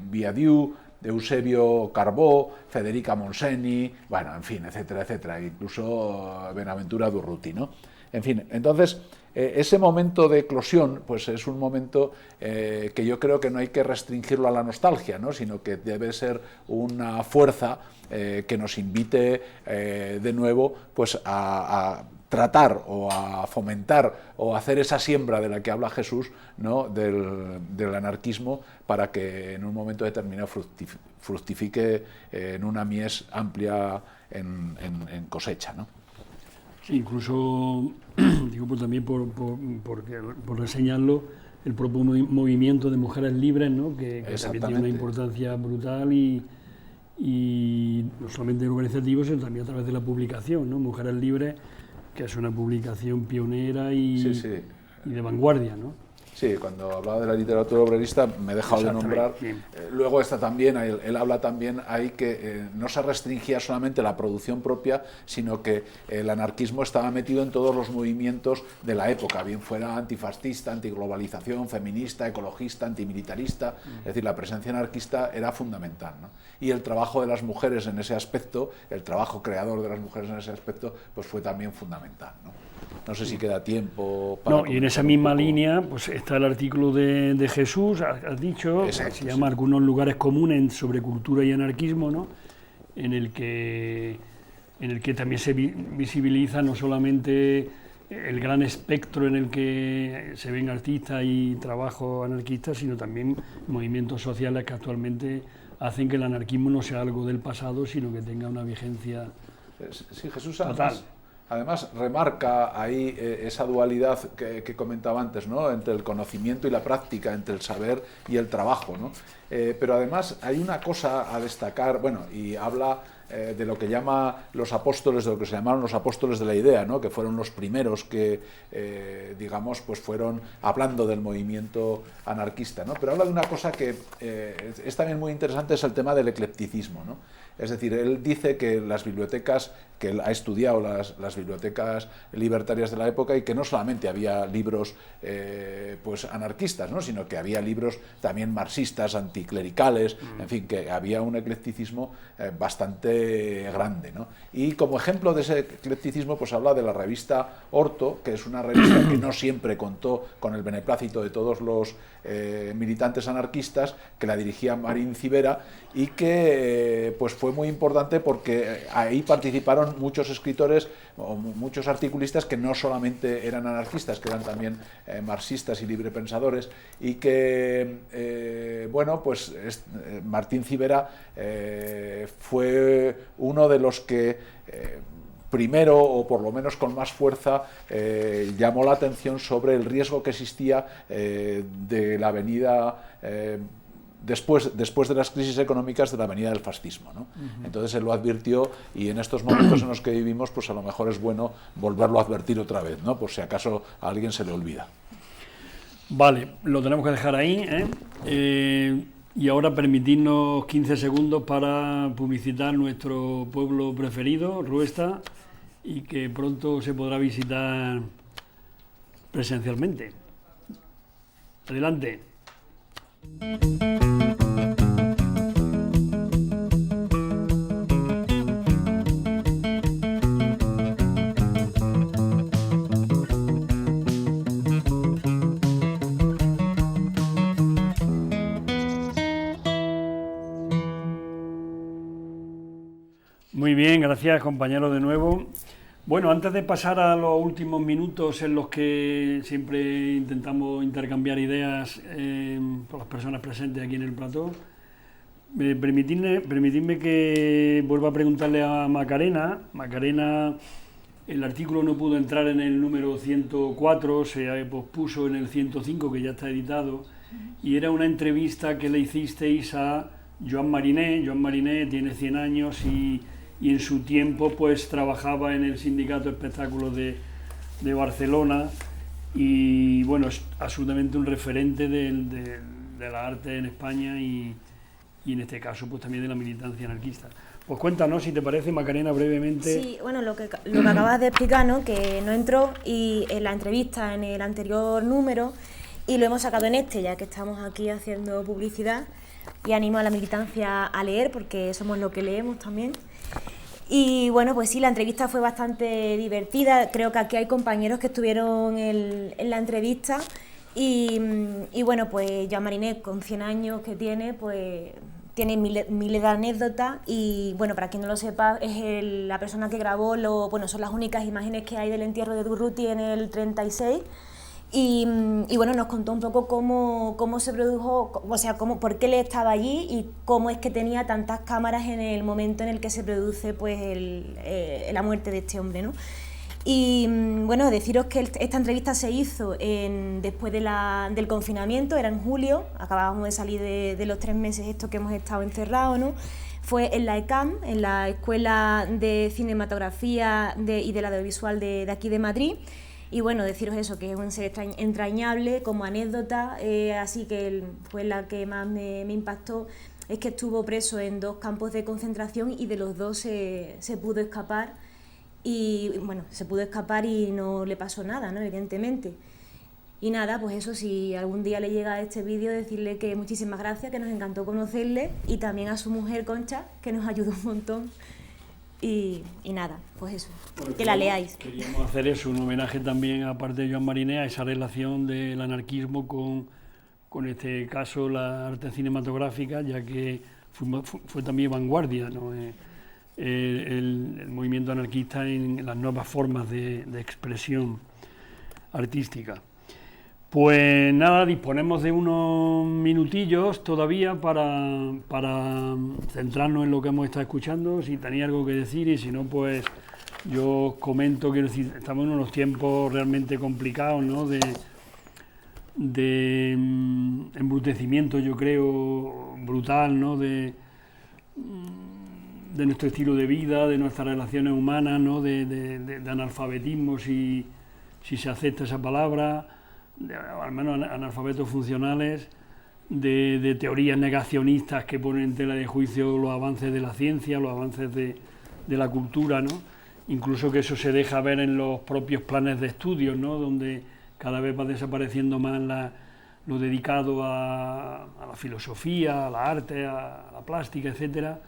Viadiu, Eusebio Carbó, Federica Monseni, bueno, en fin, etcétera, etcétera, incluso Benaventura Durruti, ¿no? En fin, entonces, ese momento de eclosión, pues es un momento que yo creo que no hay que restringirlo a la nostalgia, ¿no? Sino que debe ser una fuerza que nos invite de nuevo pues a tratar o a fomentar o a hacer esa siembra de la que habla Jesús, ¿no? del anarquismo, para que en un momento determinado fructifique en una mies amplia en cosecha, ¿no? Sí, incluso, digo, pues también por reseñarlo, el propio movimiento de mujeres libres, ¿no? que también tiene una importancia brutal, y no solamente en organizativo, sino también a través de la publicación, ¿no? Mujeres Libres, que es una publicación pionera y de vanguardia, ¿no? Sí, cuando hablaba de la literatura obrerista me he dejado de nombrar. Luego está también, él habla también ahí que no se restringía solamente la producción propia, sino que el anarquismo estaba metido en todos los movimientos de la época, bien fuera antifascista, antiglobalización, feminista, ecologista, antimilitarista. Es decir, la presencia anarquista era fundamental, ¿no? Y el trabajo de las mujeres en ese aspecto, el trabajo creador de las mujeres en ese aspecto, pues fue también fundamental, ¿no? No sé si queda tiempo para... No, y en esa misma línea pues está el artículo de Jesús, has dicho, exacto, se llama Algunos lugares comunes sobre cultura y anarquismo, ¿no? en el que también se visibiliza no solamente el gran espectro en el que se ven artistas y trabajos anarquistas, sino también movimientos sociales que actualmente hacen que el anarquismo no sea algo del pasado, sino que tenga una vigencia sí, Jesús, total. Además, remarca ahí esa dualidad que comentaba antes, ¿no? Entre el conocimiento y la práctica, entre el saber y el trabajo, ¿no? Pero además hay una cosa a destacar, bueno, y habla de lo que llama los apóstoles, de lo que se llamaron los apóstoles de la idea, ¿no? Que fueron los primeros que, digamos, pues fueron hablando del movimiento anarquista, ¿no? Pero habla de una cosa que es también muy interesante, es el tema del eclecticismo, ¿no? Es decir, él dice que las bibliotecas, que él ha estudiado las bibliotecas libertarias de la época, y que no solamente había libros pues anarquistas, ¿no? Sino que había libros también marxistas, anticlericales, en fin, que había un eclecticismo bastante grande, ¿no? Y como ejemplo de ese eclecticismo, pues habla de la revista Orto, que es una revista que no siempre contó con el beneplácito de todos los militantes anarquistas, que la dirigía Marín Civera, y que pues fue muy importante porque ahí participaron muchos escritores o muchos articulistas que no solamente eran anarquistas, que eran también marxistas y librepensadores, y que bueno, pues Martín Civera fue uno de los que primero, o por lo menos con más fuerza, llamó la atención sobre el riesgo que existía de la venida después de las crisis económicas, de la venida del fascismo, ¿no? Entonces él lo advirtió, y en estos momentos en los que vivimos, pues a lo mejor es bueno volverlo a advertir otra vez, ¿no? Por si acaso a alguien se le olvida. Vale, lo tenemos que dejar ahí, y ahora permitirnos 15 segundos para publicitar nuestro pueblo preferido, Ruesta, y que pronto se podrá visitar presencialmente. Adelante. Muy bien, gracias compañeros de nuevo. Bueno, antes de pasar a los últimos minutos en los que siempre intentamos intercambiar ideas con las personas presentes aquí en el plató, permitidme que vuelva a preguntarle a Macarena. Macarena, el artículo no pudo entrar en el número 104, se pospuso en el 105, que ya está editado, y era una entrevista que le hicisteis a Joan Mariné. Joan Mariné tiene 100 años y en su tiempo pues trabajaba en el Sindicato de Espectáculos de Barcelona, y bueno, es absolutamente un referente de la arte en España y en este caso pues también de la militancia anarquista. Pues cuéntanos, si te parece, Macarena, brevemente. Sí, bueno, lo que acabas de explicar, ¿no? Que no entró y en la entrevista en el anterior número, y lo hemos sacado en este, ya que estamos aquí haciendo publicidad, y animo a la militancia a leer, porque somos lo que leemos también. Y bueno, pues sí, la entrevista fue bastante divertida. Creo que aquí hay compañeros que estuvieron en la entrevista, y bueno, pues Joan Mariné, con 100 años que tiene, pues tiene miles de anécdotas, y bueno, para quien no lo sepa, es la persona que grabó, son las únicas imágenes que hay del entierro de Durruti en el 36. Y bueno, nos contó un poco cómo se produjo, o sea, por qué él estaba allí y cómo es que tenía tantas cámaras en el momento en el que se produce pues la muerte de este hombre, ¿no? Y bueno, deciros que esta entrevista se hizo después del confinamiento, era en julio, acabábamos de salir de los 3 meses estos que hemos estado encerrados, ¿no? Fue en la ECAM, en la Escuela de Cinematografía y del Audiovisual de aquí de Madrid. Y bueno, deciros eso, que es un ser entrañable como anécdota, así que fue la que más me impactó, es que estuvo preso en 2 campos de concentración y de los 2 se pudo escapar. Y bueno, se pudo escapar y no le pasó nada, ¿no? Evidentemente. Y nada, pues eso, si algún día le llega este vídeo, decirle que muchísimas gracias, que nos encantó conocerle, y también a su mujer Concha, que nos ayudó un montón. Y nada, pues eso, bueno, que la leáis. Queríamos hacer eso, un homenaje también, aparte de Joan Mariné, a esa relación del anarquismo con este caso, la arte cinematográfica, ya que fue también vanguardia, ¿no? El movimiento anarquista en las nuevas formas de expresión artística. Pues nada, disponemos de unos minutillos todavía para centrarnos en lo que hemos estado escuchando, si tenéis algo que decir, y si no, pues yo os comento, quiero decir, estamos en unos tiempos realmente complicados, ¿no? de embrutecimiento, yo creo, brutal, ¿no? De nuestro estilo de vida, de nuestras relaciones humanas, ¿no? de analfabetismo, si se acepta esa palabra, al menos analfabetos funcionales, de teorías negacionistas que ponen en tela de juicio los avances de la ciencia, los avances de la cultura, ¿no? Incluso que eso se deja ver en los propios planes de estudios, ¿no? Donde cada vez va desapareciendo más lo dedicado a la filosofía, a la arte, a la plástica, etcétera,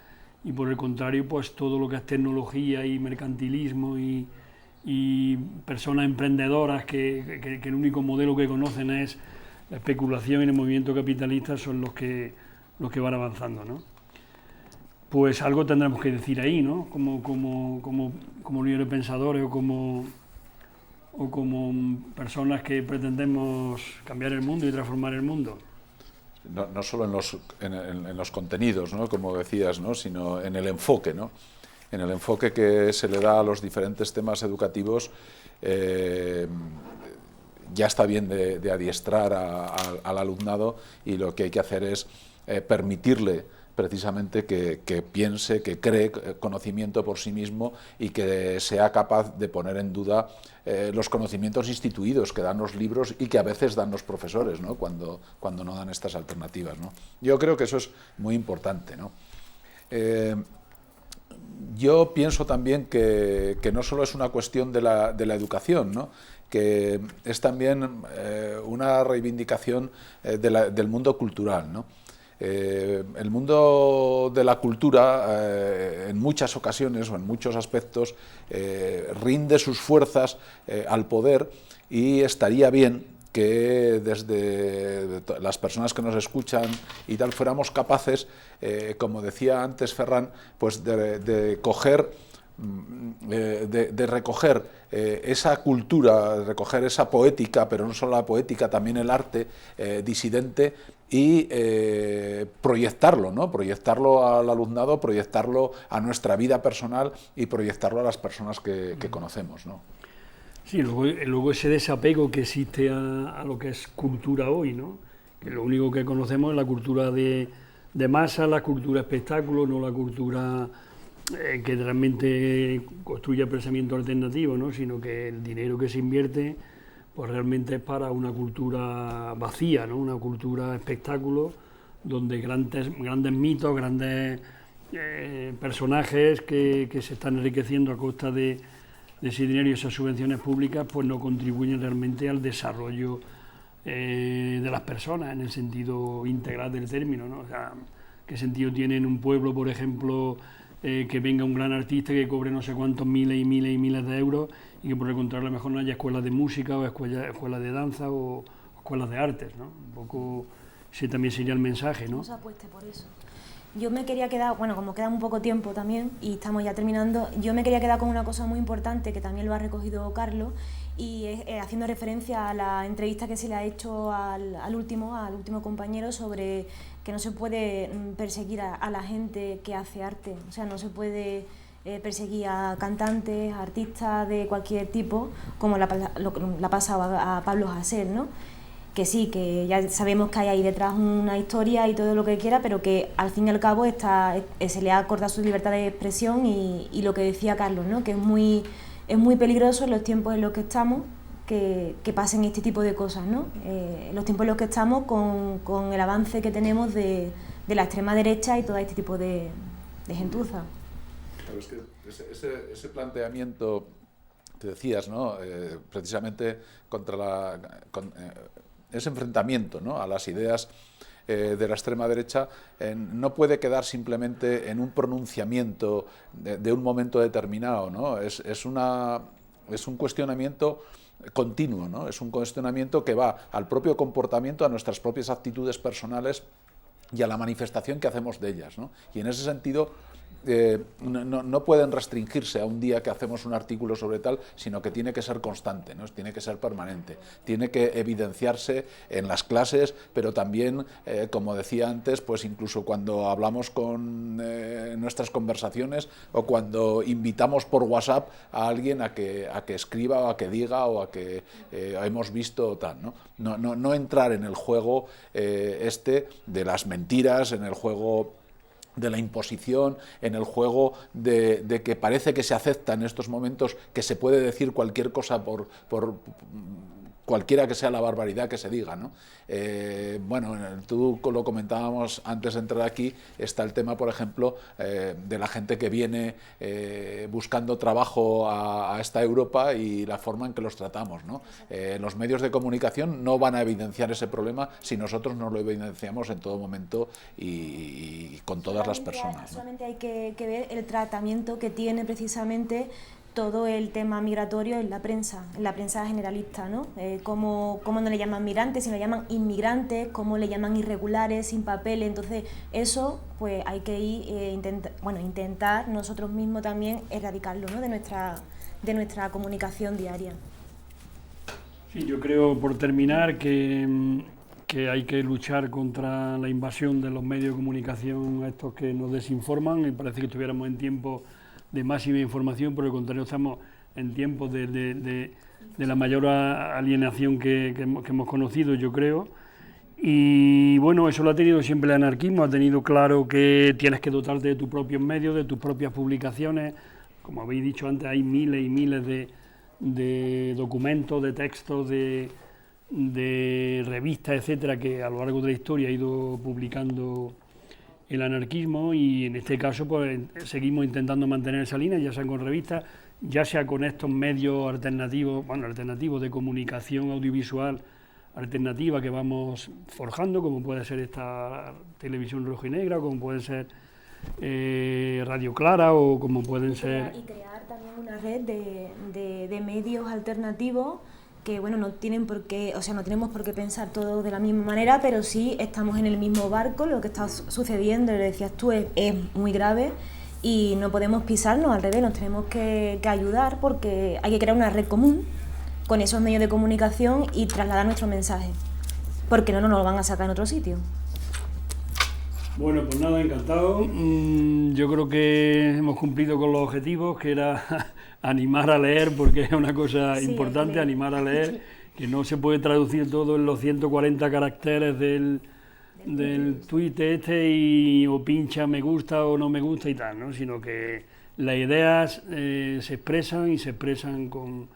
y por el contrario, pues todo lo que es tecnología y mercantilismo y personas emprendedoras que el único modelo que conocen es la especulación y el movimiento capitalista, son los que van avanzando, ¿no? Pues algo tendremos que decir ahí, ¿no? Como libres pensadores o como personas que pretendemos cambiar el mundo y transformar el mundo. No solo en los contenidos, ¿no? Como decías, ¿no? Sino en el enfoque, ¿no? En el enfoque que se le da a los diferentes temas educativos. Ya está bien de adiestrar al alumnado, y lo que hay que hacer es permitirle precisamente que piense, que cree conocimiento por sí mismo y que sea capaz de poner en duda los conocimientos instituidos que dan los libros y que a veces dan los profesores, ¿no? Cuando no dan estas alternativas, ¿no? Yo creo que eso es muy importante, ¿no? Yo pienso también que no solo es una cuestión de la educación, ¿no? Que es también una reivindicación del mundo cultural, ¿no? El mundo de la cultura en muchas ocasiones o en muchos aspectos rinde sus fuerzas al poder, y estaría bien que desde las personas que nos escuchan y tal fuéramos capaces, como decía antes Ferran, pues de recoger esa cultura, de recoger esa poética, pero no solo la poética, también el arte disidente, y proyectarlo, ¿no? Proyectarlo al alumnado, proyectarlo a nuestra vida personal y proyectarlo a las personas que conocemos, ¿no? Sí, luego ese desapego que existe a lo que es cultura hoy, ¿no? Que lo único que conocemos es la cultura de masa, la cultura espectáculo, no la cultura que realmente construye el pensamiento alternativo, ¿no? Sino que el dinero que se invierte pues realmente es para una cultura vacía, ¿no? Una cultura espectáculo, donde grandes mitos, grandes personajes que se están enriqueciendo a costa de ese dinero y esas subvenciones públicas, pues no contribuyen realmente al desarrollo de las personas en el sentido integral del término, ¿no? O sea, ¿qué sentido tiene en un pueblo, por ejemplo, que venga un gran artista que cobre no sé cuántos miles y miles y miles de euros, y que por el contrario a lo mejor no haya escuelas de música o escuelas de danza o escuelas de artes, ¿no? Un poco ese también sería el mensaje, ¿no? No se apueste por eso. Yo me quería quedar, bueno, como queda un poco tiempo también y estamos ya terminando, yo me quería quedar con una cosa muy importante que también lo ha recogido Carlos, y haciendo referencia a la entrevista que se le ha hecho al último compañero sobre que no se puede perseguir a la gente que hace arte, o sea, no se puede perseguir a cantantes, a artistas de cualquier tipo, como la pasaba a Pablo Hasél, ¿no? Que sí, que ya sabemos que hay ahí detrás una historia y todo lo que quiera, pero que al fin y al cabo se le ha cortado su libertad de expresión, y lo que decía Carlos, ¿no? Que es muy peligroso en los tiempos en los que estamos, que pasen este tipo de cosas, ¿no? Los tiempos en los que estamos con el avance que tenemos de la extrema derecha y todo este tipo de gentuza. Claro, es que ese planteamiento que decías, ¿no? Precisamente contra ese enfrentamiento, ¿no?, a las ideas de la extrema derecha, no puede quedar simplemente en un pronunciamiento de un momento determinado, ¿no? Es un cuestionamiento continuo, ¿no? Es un cuestionamiento que va al propio comportamiento, a nuestras propias actitudes personales y a la manifestación que hacemos de ellas, ¿no? Y en ese sentido no pueden restringirse a un día que hacemos un artículo sobre tal, sino que tiene que ser constante, ¿no? Tiene que ser permanente, tiene que evidenciarse en las clases, pero también, como decía antes, pues incluso cuando hablamos con nuestras conversaciones o cuando invitamos por WhatsApp a alguien a que escriba o a que diga o a que hemos visto tal, ¿no? No entrar en el juego de las mentiras, en el juego de la imposición, en el juego de que parece que se acepta en estos momentos que se puede decir cualquier cosa por cualquiera que sea la barbaridad que se diga, ¿no? Bueno, tú lo comentábamos antes de entrar aquí, está el tema, por ejemplo, de la gente que viene buscando trabajo a esta Europa y la forma en que los tratamos, ¿no? Los medios de comunicación no van a evidenciar ese problema si nosotros no lo evidenciamos en todo momento y con todas las personas, ¿no? Solamente hay que ver el tratamiento que tiene precisamente todo el tema migratorio en la prensa generalista, ¿no? Cómo no le llaman migrantes, si le llaman inmigrantes, cómo le llaman irregulares, sin papeles. Entonces eso pues hay que ir intentar nosotros mismos también erradicarlo, ¿no?, de nuestra comunicación diaria. Sí, yo creo, por terminar, que hay que luchar contra la invasión de los medios de comunicación, estos que nos desinforman, y parece que estuviéramos en tiempo de máxima información, por el contrario estamos en tiempos de la mayor alienación que hemos conocido, yo creo. Y bueno, eso lo ha tenido siempre el anarquismo, ha tenido claro que tienes que dotarte de tus propios medios, de tus propias publicaciones. Como habéis dicho antes, hay miles y miles de documentos, de textos, de revistas, etcétera, que a lo largo de la historia ha ido publicando el anarquismo, y en este caso pues seguimos intentando mantener esa línea, ya sea con revistas, ya sea con estos medios alternativos de comunicación audiovisual alternativa que vamos forjando, como puede ser esta televisión rojo y negra, como puede ser Radio Clara, o como pueden ser... Y crear también una red de medios alternativos que bueno, no tenemos por qué pensar todos de la misma manera, pero sí estamos en el mismo barco. Lo que está sucediendo, lo decías tú, es muy grave y no podemos pisarnos, al revés, nos tenemos que ayudar, porque hay que crear una red común con esos medios de comunicación y trasladar nuestro mensaje, porque no nos lo van a sacar en otro sitio. Bueno, pues nada, encantado. Yo creo que hemos cumplido con los objetivos, que era animar a leer, porque es una cosa importante, animar a leer, que no se puede traducir todo en los 140 caracteres del tweet o pincha me gusta o no me gusta y tal, ¿no? Sino que las ideas se expresan con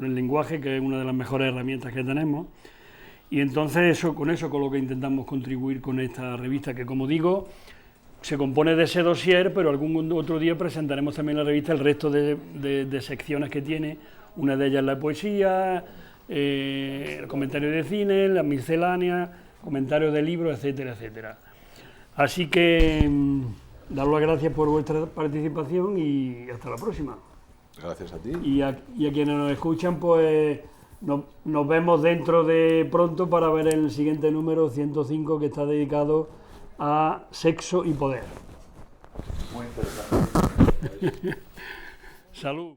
el lenguaje, que es una de las mejores herramientas que tenemos. Y entonces con lo que intentamos contribuir con esta revista, que como digo, se compone de ese dossier, pero algún otro día presentaremos también la revista el resto de secciones que tiene. Una de ellas la poesía, el comentario de cine, las misceláneas, comentarios de libros, etcétera, etcétera. Así que daros las gracias por vuestra participación y hasta la próxima. Gracias a ti. Y a quienes nos escuchan, pues nos vemos dentro de pronto para ver el siguiente número 105, que está dedicado a sexo y poder. Muy interesante. Salud.